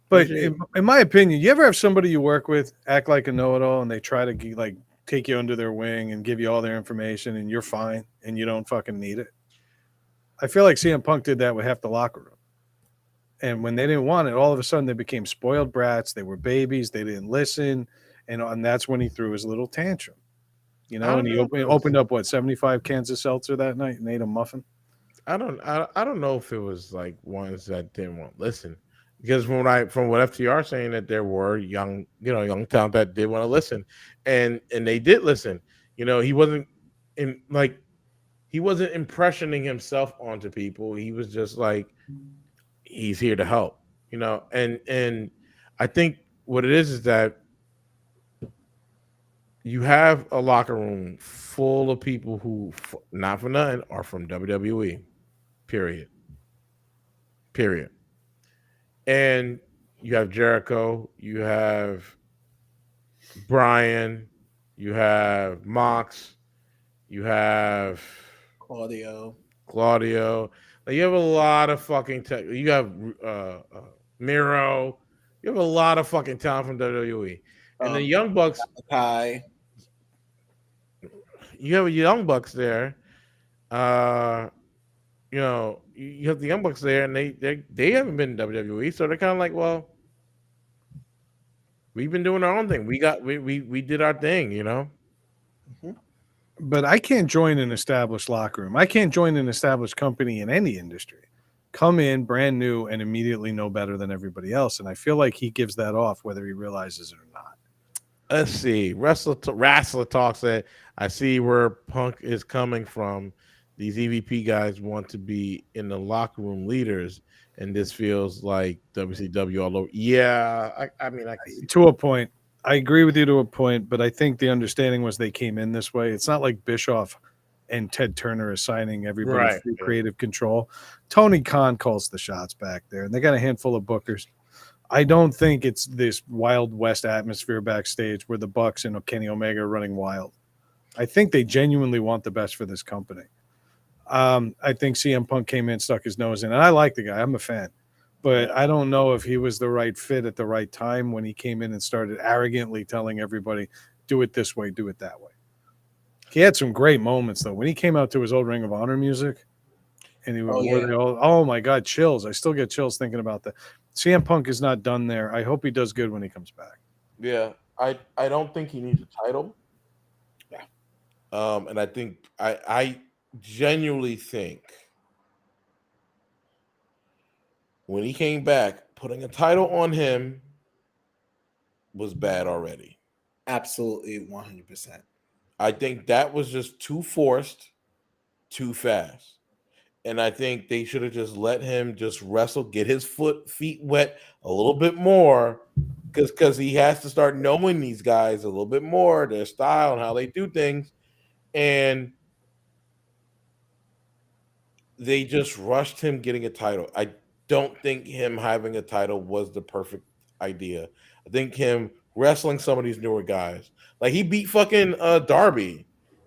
But Appreciate in my opinion, you ever have somebody you work with act like a know-it-all and they try to like take you under their wing and give you all their information and you're fine and you don't fucking need it? I feel like CM Punk did that with half the locker room. And when they didn't want it, all of a sudden they became spoiled brats. They were babies. They didn't listen. And that's when he threw his little tantrum. I And don't he know if it was. opened up, 75 cans of seltzer that night and ate a muffin? I don't know if it was like ones that didn't want to listen, because from what FTR saying that there were young talent that did want to listen, and they did listen. He wasn't in like he wasn't impressioning himself onto people. He was just like he's here to help. And I think what it is that you have a locker room full of people who, not for nothing, are from WWE. Period. Period. And you have Jericho, you have Brian, you have Mox, you have Claudio. Claudio. Like, you have a lot of fucking tech. You have Miro. You have a lot of fucking talent from WWE. And the Um, Young Bucks, Kai. you have a Young Bucks there. You have the Young Bucks there, and they haven't been in WWE, so they're kind of like, well, we've been doing our own thing. We did our thing. Mhm. But I can't join an established locker room. I can't join an established company in any industry. Come in brand new and immediately know better than everybody else. And I feel like he gives that off whether he realizes it or not. Let's see. Wrestler Talk said, I see where Punk is coming from. These EVP guys want to be in the locker room leaders, and this feels like WCW all over. Yeah, I mean, I can see. To a point. I agree with you to a point, but I think the understanding was they came in this way. It's not like Bischoff and Ted Turner assigning everybody Right. free creative control. Tony Khan calls the shots back there, and they got a handful of bookers. I don't think it's this Wild West atmosphere backstage where the Bucks and Kenny Omega are running wild. I think they genuinely want the best for this company. I think CM Punk came in, stuck his nose in, and I like the guy. I'm a fan. But I don't know if he was the right fit at the right time when he came in and started arrogantly telling everybody, do it this way, do it that way. He had some great moments, though. When he came out to his old Ring of Honor music, and he wore the old, oh my God, chills. I still get chills thinking about that. CM Punk is not done there. I hope he does good when he comes back. Yeah, I don't think he needs a title. Yeah. And I think I genuinely think when he came back, putting a title on him was bad already. Absolutely 100%. I think that was just too forced, too fast. And I think they should have just let him just wrestle, get his feet wet a little bit more, because he has to start knowing these guys a little bit more, their style and how they do things. And they just rushed him getting a title. I don't think him having a title was the perfect idea. I think him wrestling some of these newer guys, like he beat fucking Darby,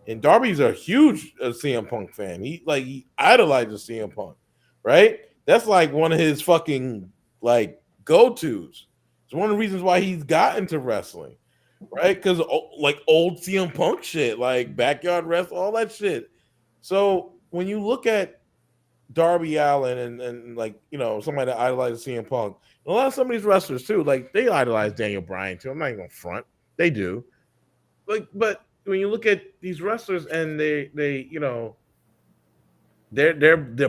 and Darby's a huge CM Punk fan. He idolizes CM Punk, right? That's like one of his fucking like go tos. It's one of the reasons why he's got into wrestling, right? Because like old CM Punk shit, like backyard wrestling, all that shit. So when you look at Darby Allin and like somebody that idolizes CM Punk. And a lot of some of these wrestlers too, like they idolize Daniel Bryan too. I'm not even gonna front, they do. Like, but when you look at these wrestlers and they're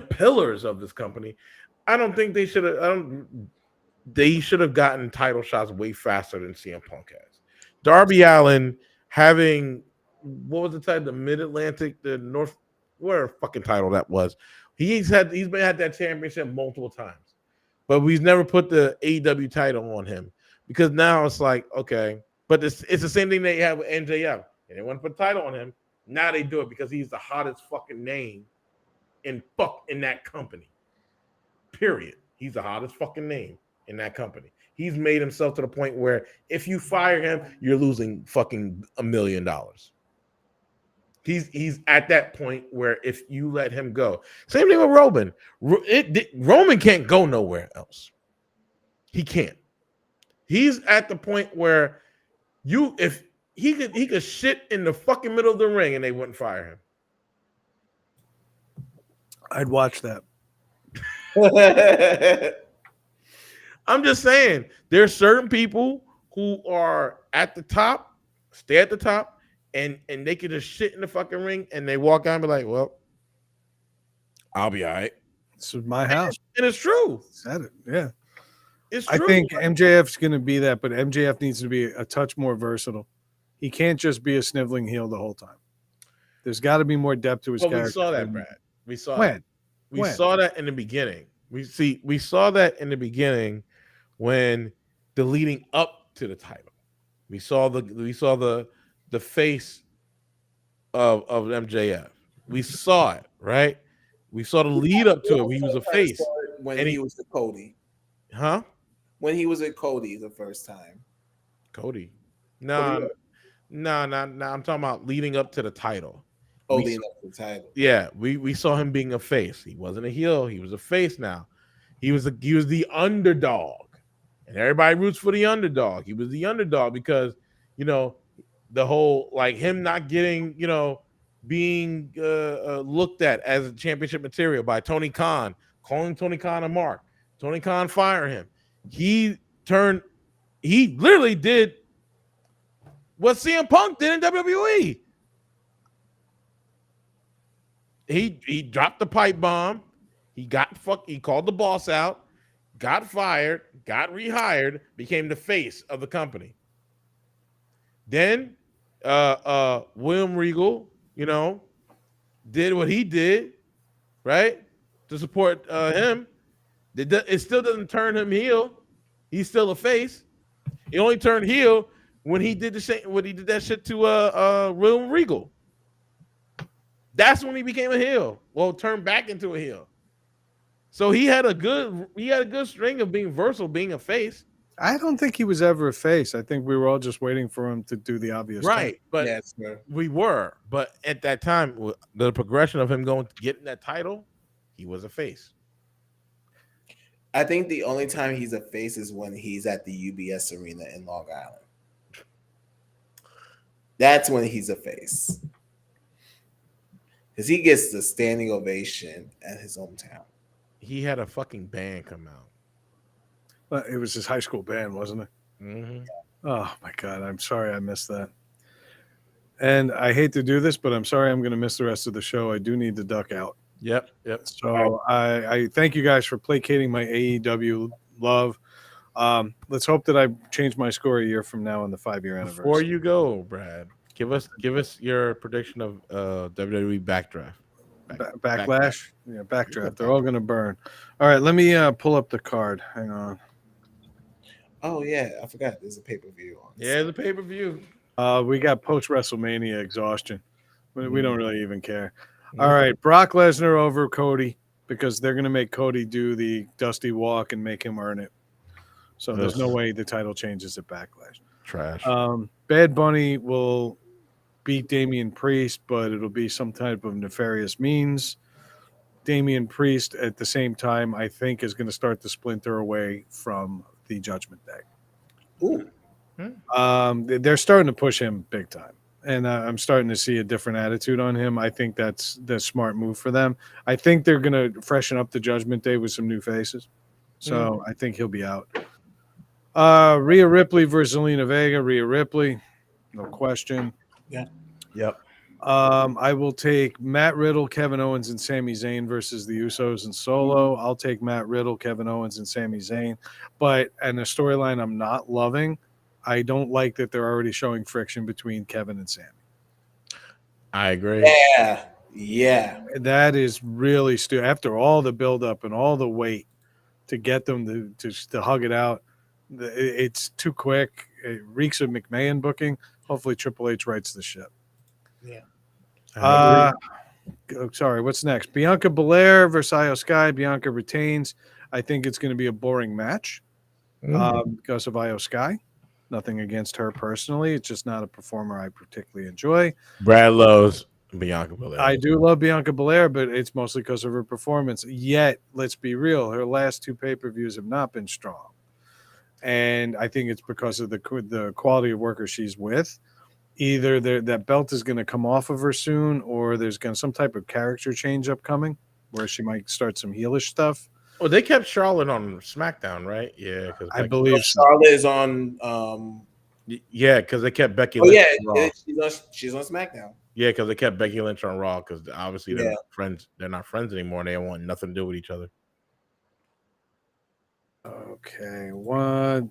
pillars of this company, I don't think they should have. I don't. They should have gotten title shots way faster than CM Punk has. Darby Allin having what was the title? The Mid Atlantic, the North, where fucking title that was. He's been had that championship multiple times, but we've never put the AEW title on him because now it's like okay, but it's the same thing they have with MJF, and they want to put a title on him. Now they do it because he's the hottest fucking name in that company. Period. He's the hottest fucking name in that company. He's made himself to the point where if you fire him, you're losing fucking $1 million. He's at that point where if you let him go, same thing with Roman. Roman can't go nowhere else. He can't. He's at the point where if he could shit in the fucking middle of the ring and they wouldn't fire him. I'd watch that. I'm just saying, there's certain people who are at the top, stay at the top, and they can just shit in the fucking ring, and they walk out and be like, "Well, I'll be all right." This is my house, and it's true. Said it, yeah. It's true. I think MJF's going to be that, but MJF needs to be a touch more versatile. He can't just be a sniveling heel the whole time. There's got to be more depth to his character. We saw that, Brad. We saw when? That. We saw that in the beginning. We saw that in the beginning when the leading up to the title. We saw the face of MJF. We saw it, right? We saw the lead up to it. He was a face when he was at Cody. Huh? When he was at Cody the first time. Cody. No. I'm talking about leading up to the title. Oh, leading up to the title. Yeah, we saw him being a face. He wasn't a heel. He was a face now. He was the underdog. And everybody roots for the underdog. He was the underdog because, the whole, like, him not getting, being looked at as a championship material by Tony Khan, calling Tony Khan a mark. Tony Khan fired him. He literally did what CM Punk did in WWE. He dropped the pipe bomb. He called the boss out, got fired, got rehired, became the face of the company. Then William Regal, did what he did, right? To support him. It still doesn't turn him heel. He's still a face. He only turned heel when he did that shit to William Regal. That's when he became a heel. Well, turned back into a heel. So he had a good string of being versatile, being a face. I don't think he was ever a face. I think we were all just waiting for him to do the obvious thing. Right, but Yeah, sure. we were. But at that time, the progression of him going getting that title, he was a face. I think the only time he's a face is when he's at the UBS Arena in Long Island. That's when he's a face. Because he gets the standing ovation at his hometown. He had a fucking band come out. But it was his high school band, wasn't it? Mm-hmm. Oh my god, I'm sorry I missed that. And I hate to do this, but I'm sorry I'm going to miss the rest of the show. I do need to duck out. Yep. So I thank you guys for placating my AEW love. Let's hope that I change my score a year from now on the 5-year anniversary. Before you go, Brad, give us your prediction of WWE Backdraft. Backlash? Yeah, Backdraft. They're all going to burn. All right, let me pull up the card. Hang on. Oh, yeah. I forgot there's a pay per view on. Yeah, the pay per view. We got post WrestleMania exhaustion. We don't really even care. All right, Brock Lesnar over Cody because they're going to make Cody do the Dusty Walk and make him earn it. So there's no way the title changes at Backlash. Trash. Bad Bunny will beat Damian Priest, but it'll be some type of nefarious means. Damian Priest, at the same time, I think is going to start to splinter away from the Judgment Day. Ooh. They're starting to push him big time. And I'm starting to see a different attitude on him. I think that's the smart move for them. I think they're going to freshen up the Judgment Day with some new faces. So I think he'll be out. Rhea Ripley versus Zelina Vega. Rhea Ripley, no question. Yeah. Yep. I will take Matt Riddle, Kevin Owens, and Sami Zayn versus the Usos and Solo. I'll take Matt Riddle, Kevin Owens, and Sami Zayn. But in a storyline I'm not loving, I don't like that they're already showing friction between Kevin and Sami. I agree. Yeah. That is really stupid. After all the buildup and all the wait to get them to hug it out, it's too quick. It reeks of McMahon booking. Hopefully Triple H writes the ship. Yeah. Sorry, what's next? Bianca Belair versus Io Sky. Bianca retains. I think it's going to be a boring match because of Io Sky. Nothing against her personally. It's just not a performer I particularly enjoy. Brad loves Bianca Belair. I do love Bianca Belair, but it's mostly because of her performance. Yet, let's be real, her last 2 pay-per-views have not been strong. And I think it's because of the quality of worker she's with. Either that belt is going to come off of her soon, or there's going to some type of character change upcoming where she might start some heelish stuff. Oh, they kept Charlotte on SmackDown, right? Yeah, because I believe Charlotte is on. Yeah, because they kept Becky. Oh Lynch yeah, on Raw. she's on SmackDown. Yeah, because they kept Becky Lynch on Raw because obviously they're Yeah. not friends. They're not friends anymore. And they don't want nothing to do with each other. Okay,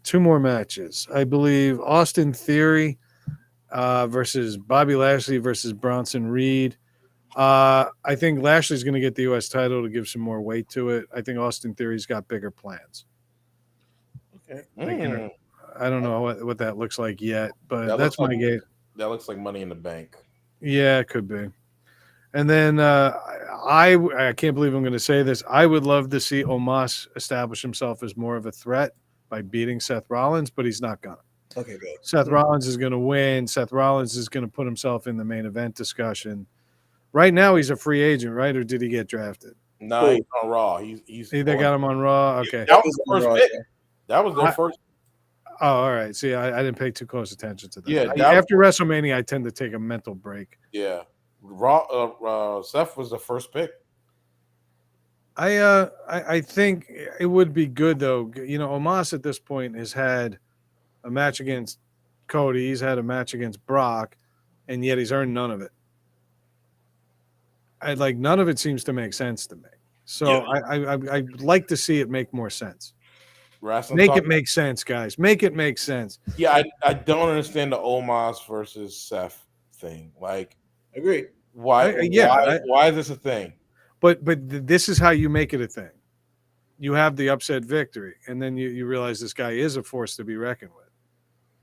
2 more matches. I believe Austin Theory versus Bobby Lashley versus Bronson Reed. I think Lashley's going to get the U.S. title to give some more weight to it. I think Austin Theory's got bigger plans. Okay. I don't know what that looks like yet, but that's my game. That looks like Money in the Bank. Yeah, it could be. And then I can't believe I'm going to say this. I would love to see Omos establish himself as more of a threat by beating Seth Rollins, but he's not going to. Okay, good. Seth Rollins is going to win. Seth Rollins is going to put himself in the main event discussion. Right now, he's a free agent, right? Or did he get drafted? No, he's on Raw. He's they got him on Raw. Okay, that was the first pick. That was their first. Oh, all right. See, I didn't pay too close attention to that. Yeah, after WrestleMania, I tend to take a mental break. Yeah, Raw. Seth was the first pick. I think it would be good though. You know, Omos at this point has had a match against Cody. He's had a match against Brock, and yet he's earned none of it. None of it seems to make sense to me. So yeah. I'd like to see it make more sense. Make it make sense, guys. Make it make sense. Yeah, I don't understand the Omos versus Seth thing. Like, agree. Why is this a thing? But this is how you make it a thing. You have the upset victory, and then you realize this guy is a force to be reckoned with.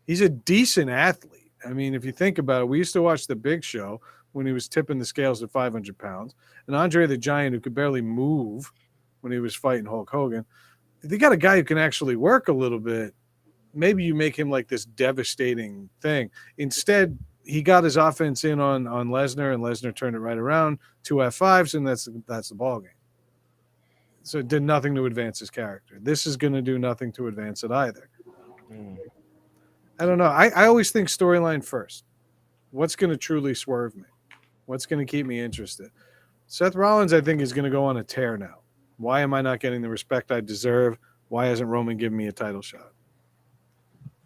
He's a decent athlete. I mean, if you think about it, we used to watch The Big Show when he was tipping the scales at 500 pounds, and Andre the Giant, who could barely move when he was fighting Hulk Hogan. They got a guy who can actually work a little bit. maybe you make him like this devastating thing. Instead, he got his offense in on Lesnar, and Lesnar turned it right around. 2 F5s, and that's the ball game. So it did nothing to advance his character. This is going to do nothing to advance it either. Mm. I don't know. I always think storyline first. What's going to truly swerve me? What's going to keep me interested? Seth Rollins, I think, is going to go on a tear now. Why am I not getting the respect I deserve? Why hasn't Roman given me a title shot?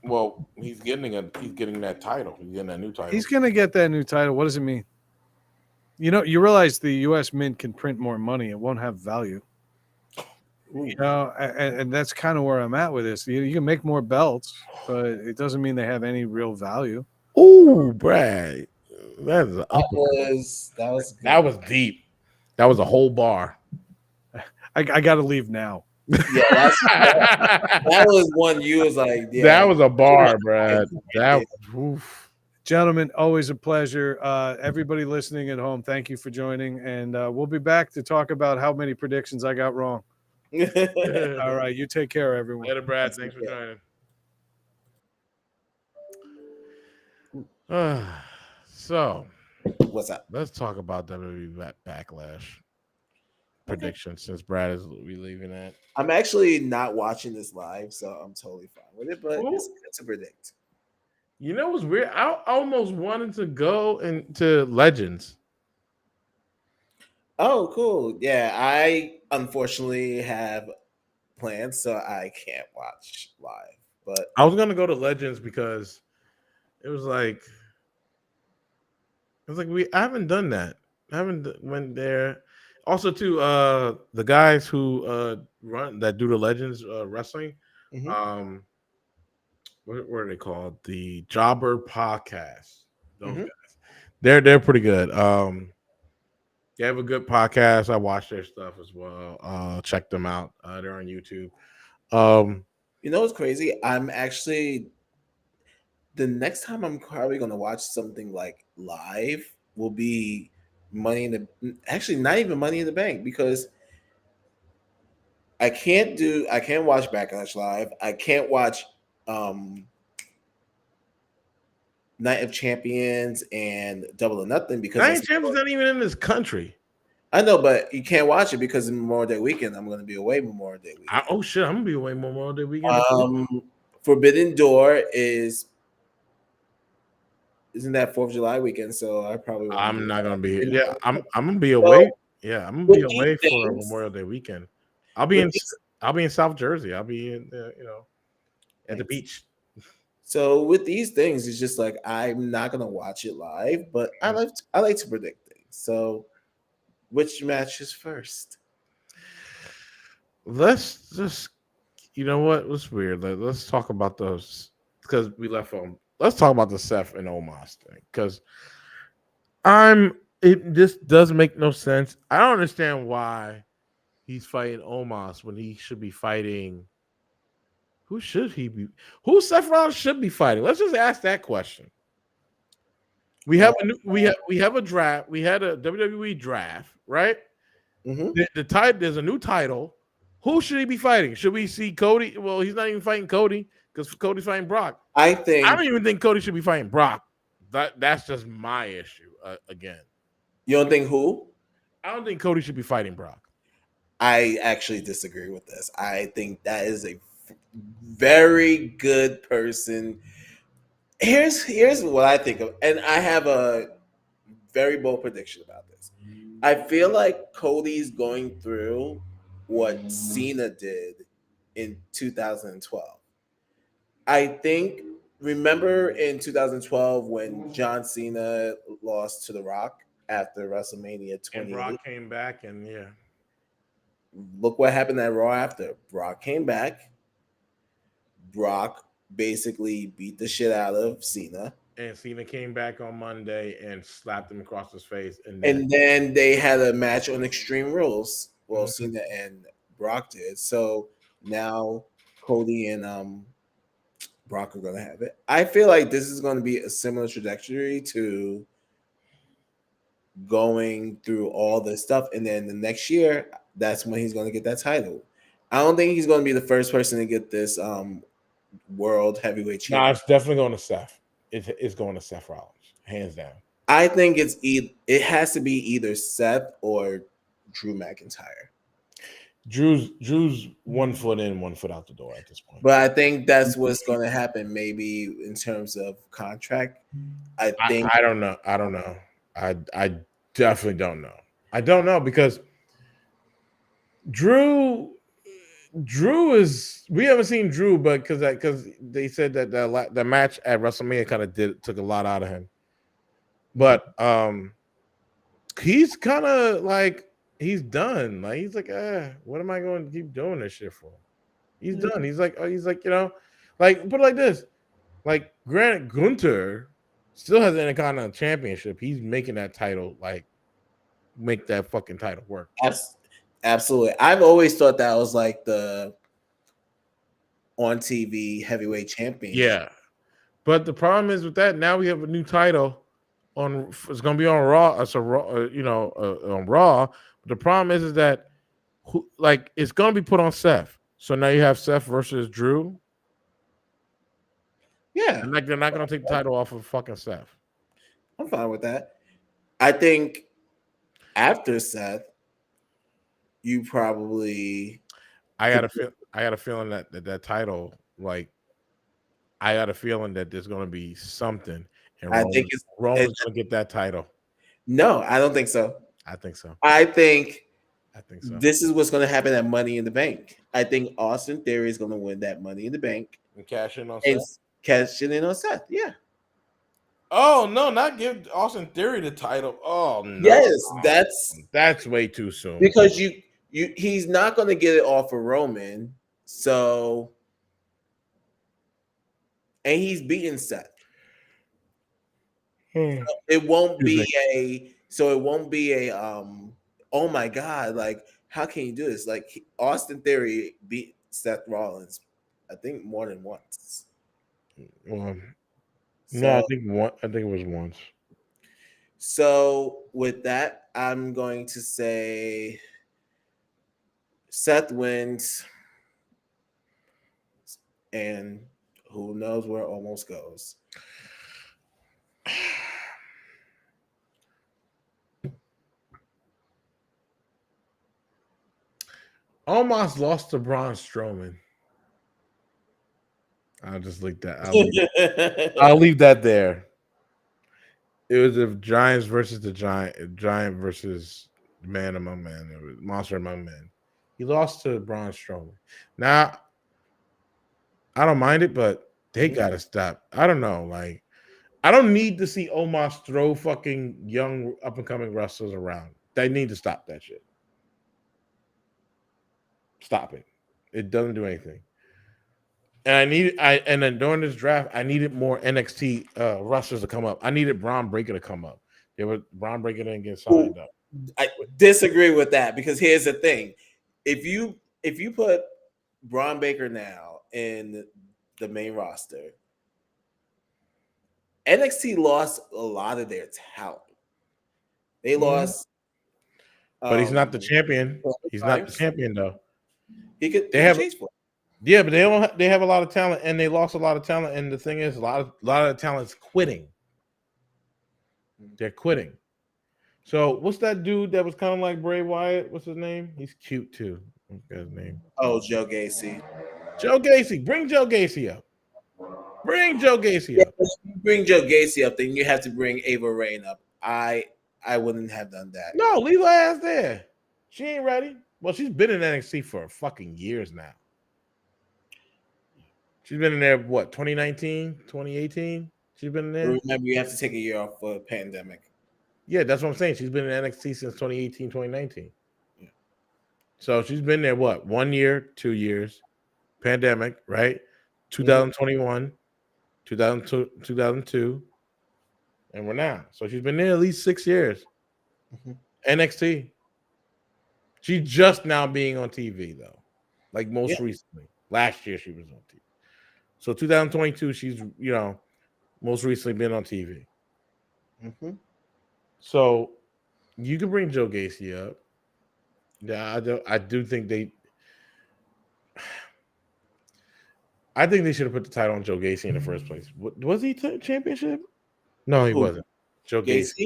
Well, he's getting that title. He's getting that new title. He's going to get that new title. What does it mean? You know, you realize the U.S. Mint can print more money. It won't have value. You know, and that's kind of where I'm at with this. You can make more belts, but it doesn't mean they have any real value. Ooh, Brad, that's That that good. was deep. That was a whole bar. I got to leave now. Yeah, that was one you was like, yeah, That was a bar, Brad. That oof. Gentlemen, always a pleasure. Everybody listening at home, thank you for joining. And we'll be back to talk about how many predictions I got wrong. All right. You take care, everyone. Later, Brad. Thanks for joining. So, What's up? let's talk about WWE Backlash prediction since Brad is leaving that. I'm actually not watching this live, so I'm totally fine with it. But it's good to predict. You know what's weird? I almost wanted to go into Legends. Oh, cool. Yeah, I unfortunately have plans, so I can't watch live. But I was gonna go to Legends because it was like I haven't done that. I haven't went there. Also, too, the guys who run that do the Legends wrestling, Mhm. um, what are they called? The Jobber Podcast. Those Mhm. guys, they're pretty good. They have a good podcast. I watch their stuff as well. Check them out. They're on YouTube. Um, You know what's crazy? I'm actually the next time I'm probably gonna watch something like live will be Money in the actually not even Money in the Bank because I can't watch Backlash live. I can't watch um Night of Champions and Double or Nothing because Nine that's Champs is not even in this country. I know, but you can't watch it because of Memorial Day weekend. I'm gonna be away Memorial Day weekend. Oh shit, I'm gonna be away Memorial Day weekend. Um Forbidden Door isn't that 4th of July weekend, so I probably won't be I'm doing not gonna be. that. Yeah, I'm gonna be So away. Yeah, I'm gonna be with these away for things, Memorial Day weekend. I'll be with in. these I'll be in South Jersey. I'll be in. At the things. beach. So with these things, it's just like I'm not gonna watch it live, but I like to predict things. So which match is first? Let's just. You know what? What's weird? Let's talk about those because we left on. Let's talk about the Seth and Omos thing because I'm. It just doesn't make no sense. I don't understand why he's fighting Omos when he should be fighting. Who should he be? Who Seth Rollins should be fighting? Let's just ask that question. We have a new, we have a draft. We had a WWE draft, right? Mm-hmm. The title there's a new title. Who should he be fighting? Should we see Cody? Well, he's not even fighting Cody because Cody's fighting Brock. I I think don't even think Cody should be fighting Brock. That's just my issue. Again, you don't think who? I don't think Cody should be fighting Brock. I actually disagree with this. I think that is a very good person. Here's what I think of, and I have a very bold prediction about this. I feel like Cody's going through what Cena did in 2012. I think remember in 2012 when John Cena lost to The Rock after WrestleMania And 28. Brock came back, and yeah, Look what happened at Raw after. Brock came back. Brock basically beat the shit out of Cena. and Cena came back on Monday and slapped him across his face, And then they had a match on Extreme Rules. Well, Mhm. Cena and Brock did. So now Cody and Brock are gonna have it. I feel like this is gonna be a similar trajectory to going through all this stuff, and then the next year, that's when he's gonna get that title. I don't think he's gonna be the first person to get this world heavyweight Nah, champion. it's definitely going to Seth. It's going to Seth Rollins, hands down. I think it has to be either Seth or Drew McIntyre. Drew's 1 foot in, 1 foot out the door at this point. But I think that's what's going to happen. Maybe in terms of contract, I think I don't know. I don't know. I definitely don't know. I don't know because Drew is we haven't seen Drew, but because they said that the match at WrestleMania kind of took a lot out of him. But he's kind of like he's done. Like he's like, what am I going to keep doing this shit for? He's done. He's like, like put it like this. Like Grant Gunter still has the Intercontinental Championship. He's making that title like make that fucking title work. absolutely. I've always thought that was like the on TV heavyweight champion. Yeah, but the problem is with that. Now we have a new title on. It's going to be on Raw. It's a Raw, on Raw. But the problem is that it's going to be put on Seth. So now you have Seth versus Drew. Yeah, and like they're not going to take the title off of fucking Seth. I'm fine with that. I think after Seth, you probably. I got a feeling that title, like, I got a feeling that there's going to be something, and I think Roman's going to get that title. No, I don't think so. I think so. I think so. This is what's going to happen at Money in the Bank. I think Austin Theory is going to win that Money in the Bank and cash in on and Seth. Cash in on Seth. Yeah. Oh no! Not give Austin Theory the title. Oh no! Yes, that's way too soon. Because he's not going to get it off of Roman. So, and he's beaten Seth. It won't be a oh my god, like how can you do this? Like Austin Theory beat Seth Rollins, I think more than once. No, I think it was once. So with that, I'm going to say Seth wins, and who knows where almost goes. Almost lost to Braun Strowman. I'll just leave that. I'll leave that there. It was the Giants versus the Giant versus Man Among Men. It was Monster Among Men. He lost to Braun Strowman. Now, I don't mind it, but they gotta stop. I don't know. Like, I don't need to see Omos throw fucking young up and coming wrestlers around. They need to stop that shit. Stop it. It doesn't do anything. And and then during this draft, I needed more NXT wrestlers to come up. I needed Braun Breaker to come up. Braun Breaker didn't get signed up. I disagree with that because here's the thing: if you put Braun Baker now in the main roster, NXT lost a lot of their talent. They lost, but he's not the champion. He's not the champion though. He could chase for it. Yeah, but they have a lot of talent, and they lost a lot of talent. And the thing is, a lot of the talent's quitting. They're quitting. So what's that dude that was kind of like Bray Wyatt? What's his name? He's cute too. What's his name? Oh, Joe Gacy. Joe Gacy. Bring Joe Gacy up. Bring Joe Gacy up. Bring Joe Gacy up, then you have to bring Ava Raine up. I wouldn't have done that. No, leave her ass there. She ain't ready. Well, she's been in NXT for fucking years now. She's been in there, what, 2019, 2018? She's been in there? Remember, you have to take a year off for a pandemic. Yeah, that's what I'm saying. She's been in NXT since 2018, 2019. Yeah. So she's been there, what, 1 year, 2 years, pandemic, right? 2021, 2002, and we're now. So she's been there at least 6 years. NXT. She's just now being on TV, though. Like most recently. Last year she was on TV. So 2022, she's, most recently been on TV. So you can bring Joe Gacy up. Yeah, I do think they. I think they should have put the title on Joe Gacy in the first place. Was he championship? No, he Who? wasn't. Joe Gacy. Gacy?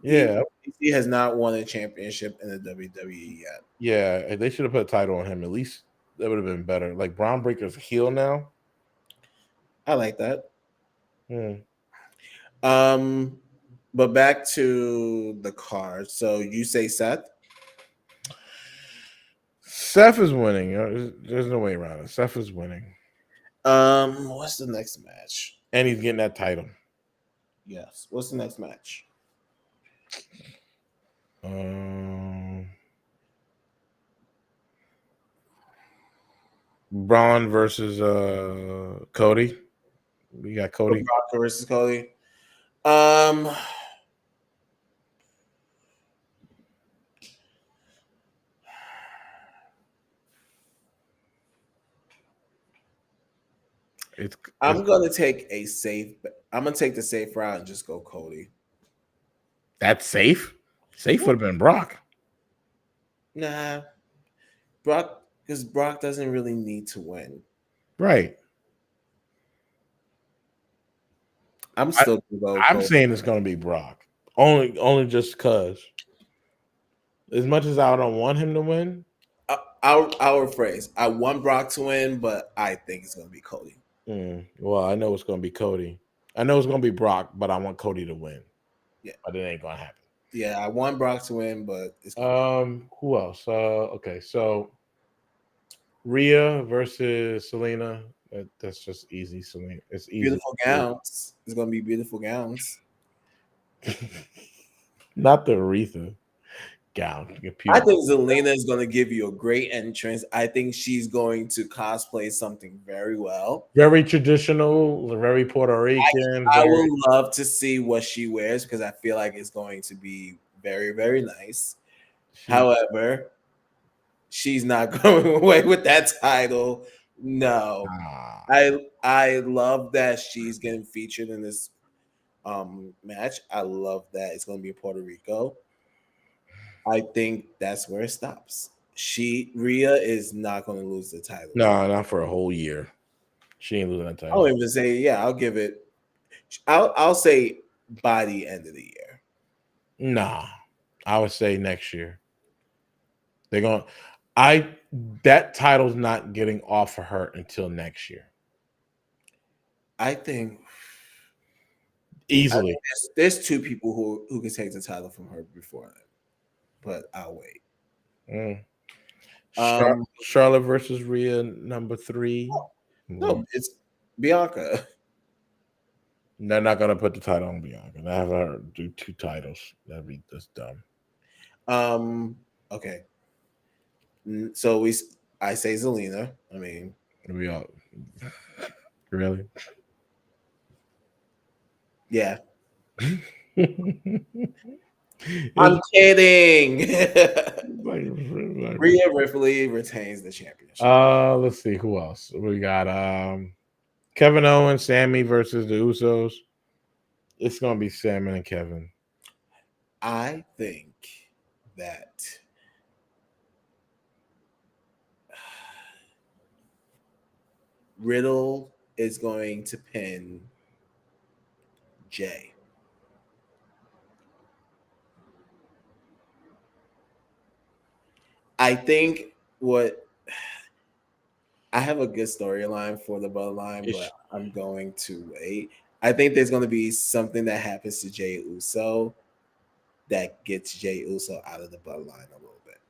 Yeah, Gacy has not won a championship in the WWE yet. yeah. They should have put a title on him. At least that would have been better. Like Braun Breaker's heel now. I like that. Hmm. But back to the card. So you say Seth? Seth is winning. There's no way around it. Seth is winning, What's the next match? and he's getting that title. Yes. What's the next match? Braun versus Cody. We got Cody. Brock versus Cody. Um, I'm gonna take a safe. I'm gonna take the safe route and just go Cody. That's safe. Safe would have been Brock. Nah, Brock, because Brock doesn't really need to win. Right. I'm still gonna go. I'm Cody. saying it's going to be Brock. Only just because. As much as I don't want him to win. Our phrase. I want Brock to win, but I think it's gonna be Cody. Well, I know it's going to be Cody. I know it's going to be Brock, but I want Cody to win. Yeah, but it ain't going to happen. Yeah, I want Brock to win, but it's who else? Okay, so Rhea versus Selena. That's just easy. Selena, it's easy. Beautiful gowns. It's gonna be beautiful gowns. Not the Aretha gown. I think Zelina is going to give you a great entrance. I think she's going to cosplay something very well. Very traditional, very Puerto Rican. I would love to see what she wears because I feel like it's going to be very, very nice. However, she's not going away with that title. No. I love that she's getting featured in this match. I love that it's going to be in Puerto Rico. I think that's where it stops. Rhea is not going to lose the title. No, not for a whole year. She ain't losing that title. I won't even say, yeah, I'll give it. I'll say by the end of the year. Nah, I would say next year. They're going. That title's not getting off of her until next year. I think easily. There's two people who can take the title from her before that. But I'll wait. Charlotte versus Rhea, number 3. No, it's Bianca. They're not gonna put the title on Bianca. They have her do 2 titles. That's dumb. Okay. So I say Zelina. I mean, we all really? Yeah. I'm kidding. Rhea Ripley retains the championship. Let's see who else we got. Kevin Owens, Sammy versus the Usos. It's gonna be Sammy and Kevin. I think that Riddle is going to pin Jay. I think I have a good storyline for the Bloodline, but I'm going to wait. I think there's going to be something that happens to Jey Uso that gets Jey Uso out of the Bloodline a little bit.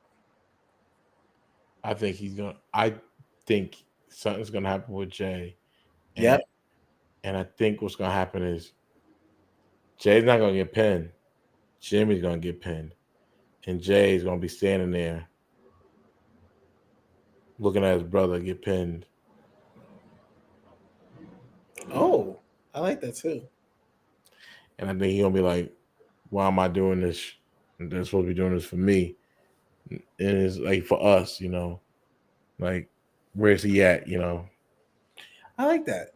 I think something's going to happen with Jay. Yep. And I think what's going to happen is Jay's not going to get pinned. Jimmy's going to get pinned. And Jay's going to be standing there looking at his brother get pinned. Oh, I like that too. And I think he's going to be like, why am I doing this? They're supposed to be doing this for me. And it's like for us, you know. Like, where's he at, you know? I like that.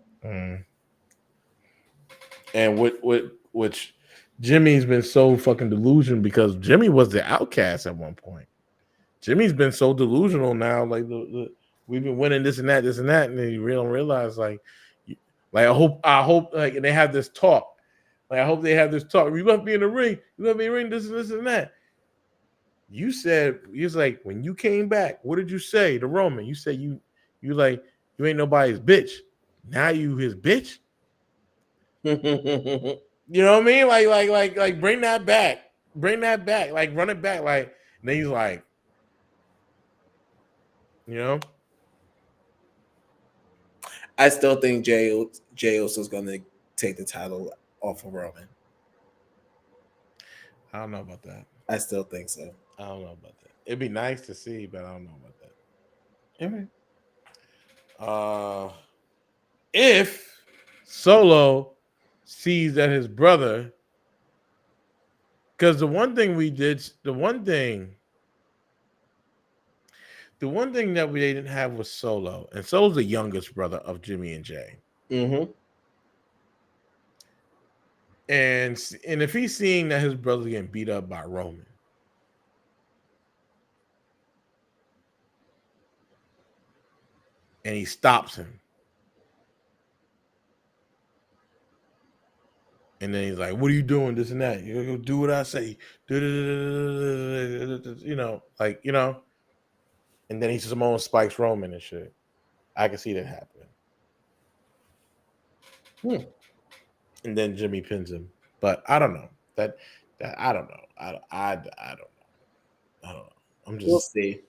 And which Jimmy's been so fucking delusional because Jimmy was the outcast at one point. Jimmy's been so delusional now. Like the we've been winning this and that, and then you really don't realize like I hope like and they have this talk. Like I hope they have this talk. You must be in the ring. You must be in the ring. This and that. You said you was like when you came back. What did you say to Roman? You said you like you ain't nobody's bitch. Now you his bitch. You know what I mean? Like bring that back. Bring that back. Like run it back. Like and then he's like, you know. I still think Jey Uso's going to take the title off of Roman. I don't know about that. I still think so. I don't know about that. It'd be nice to see, but I don't know about that. Okay. If Solo sees that his brother, because the one thing that we didn't have was Solo, and Solo's the youngest brother of Jimmy and Jay. Mm-hmm. And if he's seeing that his brother's getting beat up by Roman, and he stops him, and then he's like, "What are you doing? This and that. You go do what I say." You know, like you know, and then he Simone spikes Roman and shit. I can see that happening. And then Jimmy pins him, but I don't know that I don't know. I don't know. I don't know. I'm just We'll see.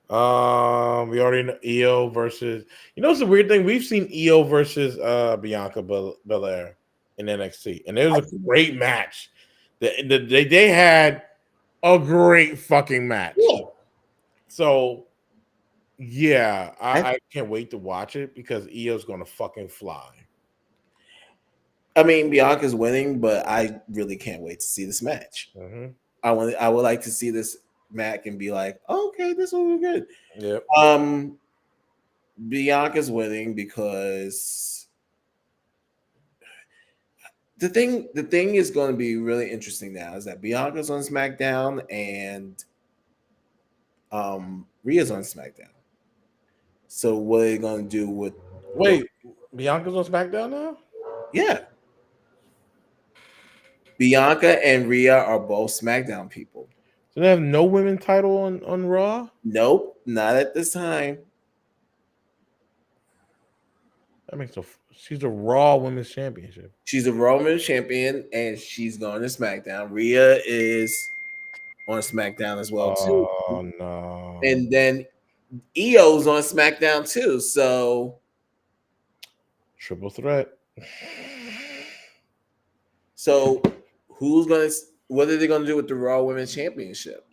We already know EO versus. You know, it's a weird thing. We've seen EO versus Bianca Belair in NXT, and it was a great match. They had a great fucking match. Yeah. So yeah, I can't wait to watch it because EO's gonna fucking fly. I mean, Bianca's winning, but I really can't wait to see this match. Mm-hmm. I would like to see this match and be like, okay, this will be good. Yep. Bianca's winning because the thing is going to be really interesting now is that Bianca's on SmackDown and Rhea's on SmackDown. So what are they going to do with? Wait, Bianca's on SmackDown now? Yeah. Bianca and Rhea are both SmackDown people. So they have no women title on Raw? Nope, not at this time. That makes she's a Raw Women's Championship. She's a Raw Women's Champion, and she's going to SmackDown. Rhea is on SmackDown as well too. Oh no! And then EO's on SmackDown too. So triple threat. So who's gonna? What are they gonna do with the Raw Women's Championship?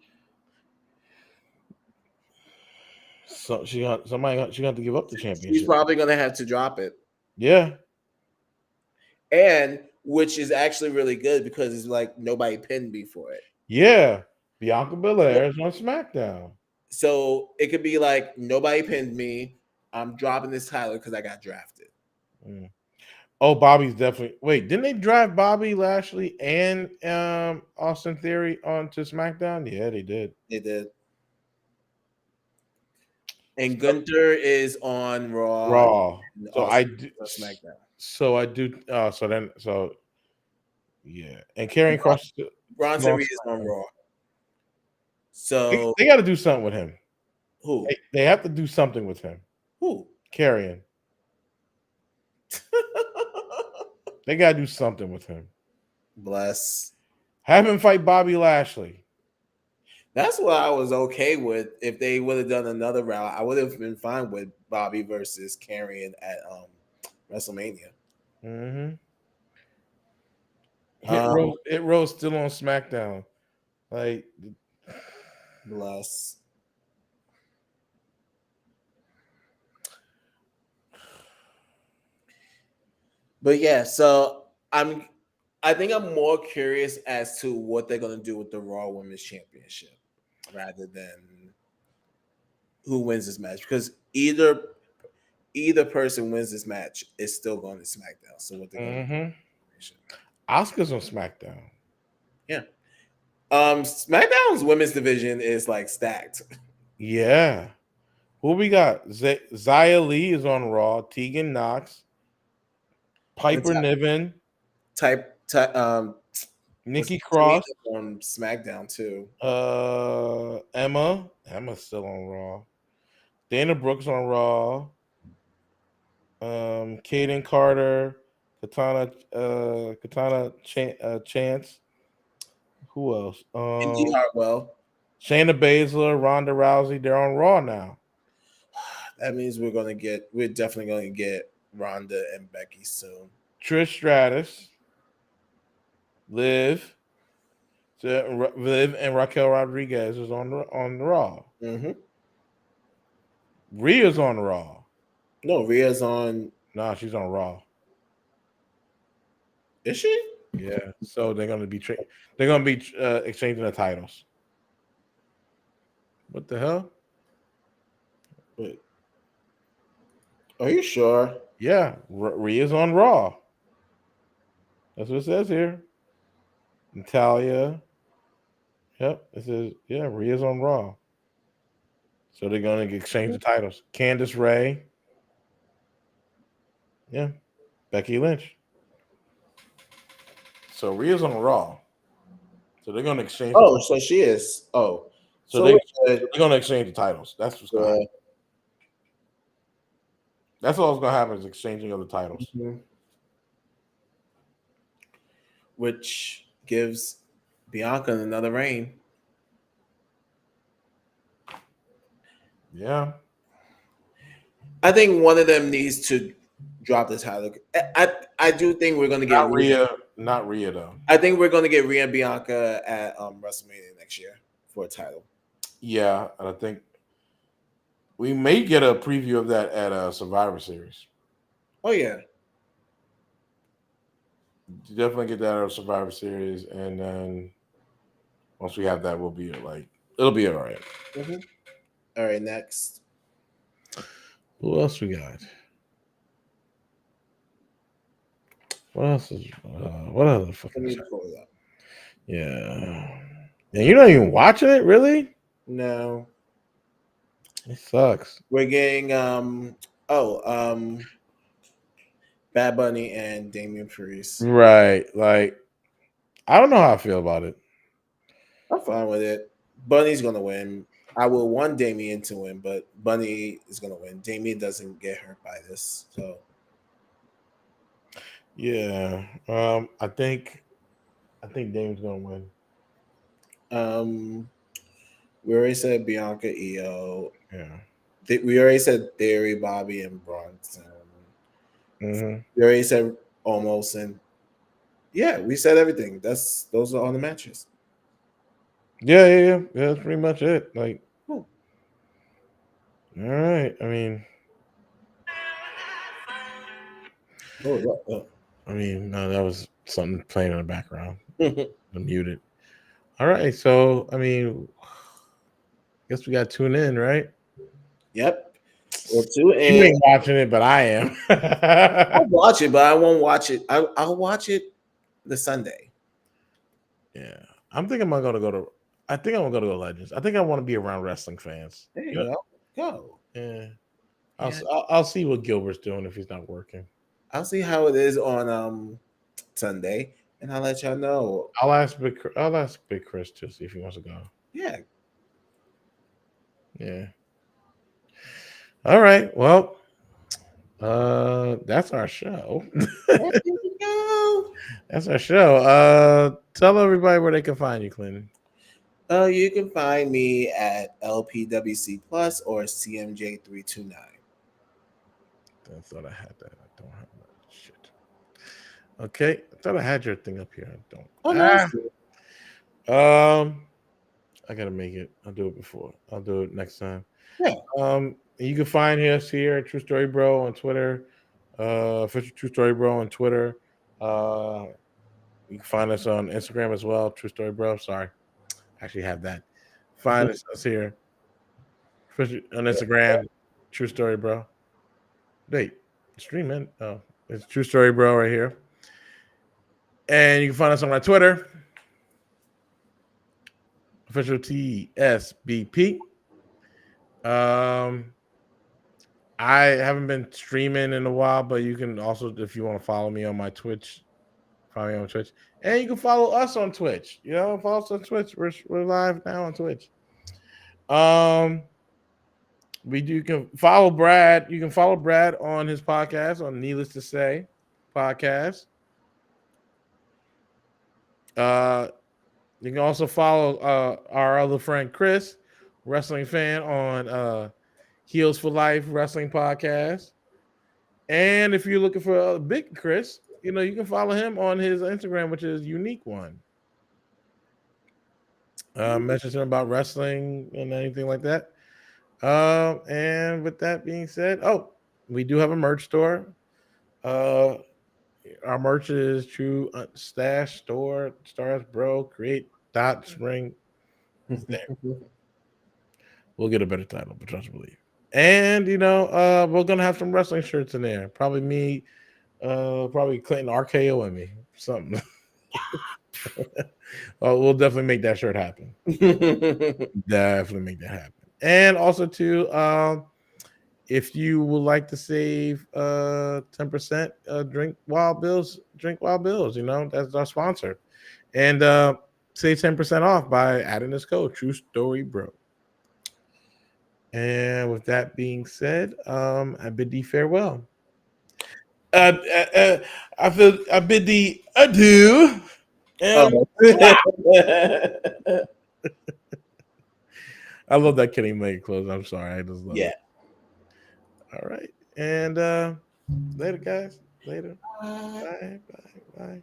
So she got to give up the championship. She's probably gonna have to drop it. Yeah. And which is actually really good because it's like nobody pinned me for it. Yeah. Bianca Belair is on SmackDown. So it could be like nobody pinned me. I'm dropping this title because I got drafted. Mm. Oh, Bobby's definitely. Wait, didn't they drive Bobby Lashley and Austin Theory onto SmackDown? Yeah, they did. They did. And Gunther is on Raw. So I do SmackDown. So I do. So yeah, and Karrion Kross. Ron Reed is on Raw. So they got to do something with him. Who? They have to do something with him. Who? Karrion. They got to do something with him. Bless. Have him fight Bobby Lashley. That's what I was okay with. If they would have done another route, I would have been fine with Bobby versus Karrion at WrestleMania. Mm-hmm. Hit Row still on SmackDown. Like, bless. But yeah, so I think I'm more curious as to what they're gonna do with the Raw Women's Championship rather than who wins this match. Because either person wins this match is still going to SmackDown. So what they're gonna do? Asuka's on SmackDown. Yeah. SmackDown's women's division is like stacked. Yeah. Who we got? Zia Lee is on Raw. Tegan Knox, And Piper Niven, type what's Nikki Tamina Cross, on SmackDown too. Emma. Emma's still on Raw. Dana Brooks on Raw. Kaden Carter, Chance. Who else? Indy Hartwell. Shayna Baszler, Ronda Rousey. They're on Raw now. That means we're definitely gonna get Ronda and Becky soon. Trish Stratus, Liv, Liv and Raquel Rodriguez is on Raw. Mm-hmm. Rhea's on Raw. No, Rhea's on. Nah, she's on Raw. Is she? Yeah, so they're gonna be exchanging the titles. What the hell? Wait, are you sure? Yeah, Rhea's on Raw. That's what it says here. Natalia. Yep, it says Rhea's on Raw. So they're gonna exchange the titles. Candice Ray. Yeah, Becky Lynch. So Rhea's on Raw. So they're gonna exchange. Oh, so she is. Oh, So they're gonna exchange the titles. That's what's gonna happen. That's all that's gonna happen is exchanging of the titles. Mm-hmm. Which gives Bianca another reign. Yeah. I think one of them needs to drop the title. I do think we're gonna get not Rhea though. I think we're gonna get Rhea and Bianca at WrestleMania next year for a title. Yeah, and I think we may get a preview of that at Survivor Series. Oh yeah. You definitely get that at Survivor Series, and then once we have that, it'll be all right. Mm-hmm. All right, next. Who else we got? What else is what other fucking? Let me pull it up. Yeah. Yeah, you're not even watching it, really? No. It sucks. We're getting Bad Bunny and Damian Priest. Right. Like, I don't know how I feel about it. I'm fine with it. Bunny's gonna win. I will want Damian to win, but Bunny is gonna win. Damian doesn't get hurt by this, so yeah. I think Damian's gonna win. we already said Bianca, Io. Yeah. We already said Theory, Bobby, and Bronson. Mm-hmm. We already said almost, and yeah, we said everything. Those are all the matches. Yeah. That's pretty much it. Like, all right. I mean, no, that was something playing in the background. I'm muted. All right. So, I mean, I guess we got to tune in, right? Yep. Well, you ain't watching it, but I am. I'll watch it, but I won't watch it. I'll watch it the Sunday. Yeah. I think I'm gonna go to Legends. I think I want to be around wrestling fans. There you go. Yeah. I'll see what Gilbert's doing if he's not working. I'll see how it is on Sunday, and I'll let y'all know. I'll ask Big Chris to see if he wants to go. Yeah. Yeah. All right. Well, that's our show. There you go. That's our show. Tell everybody where they can find you, Clinton. You can find me at LPWC Plus or CMJ329. I thought I had that. I don't have that shit. Okay. I thought I had your thing up here. I don't. Oh, no. I gotta make it. I'll do it before. I'll do it next time. Yeah. You can find us here at True Story Bro on Twitter. Official True Story Bro on Twitter. You can find us on Instagram as well. True Story Bro. Sorry. I actually have that. Find us here. On Instagram. True Story Bro. Wait. Stream in. Oh, it's True Story Bro right here. And you can find us on my Twitter. Official TSBP. I haven't been streaming in a while, but you can also, if you want to follow me on my Twitch, follow me on Twitch, and you can follow us on Twitch. You know, follow us on Twitch. We're live now on Twitch. Um, we do. You can follow Brad. You can follow Brad on his podcast on Needless to Say podcast. Uh, you can also follow our other friend Chris, wrestling fan, on Heels for Life Wrestling Podcast. And if you're looking for a big Chris, you know, you can follow him on his Instagram, which is Unique One. Message him about wrestling and anything like that. And with that being said, oh, we do have a merch store. Uh, our merch is True Stash Store, Stars Bro, Create Dot Spring. It's there. We'll get a better title, but trust and believe. And you know, we're gonna have some wrestling shirts in there. Probably me, probably Clinton RKO and me. Something. Oh, we'll definitely make that shirt happen. Definitely make that happen. And also too, if you would like to save 10%, drink wild bills, you know, that's our sponsor. And save 10% off by adding this code, True Story Bro. And with that being said, I bid thee farewell. I bid thee adieu. And I love that Kenny May close. I'm sorry, I just love Yeah. it. All right, and later, guys. Later. Bye. Bye. Bye.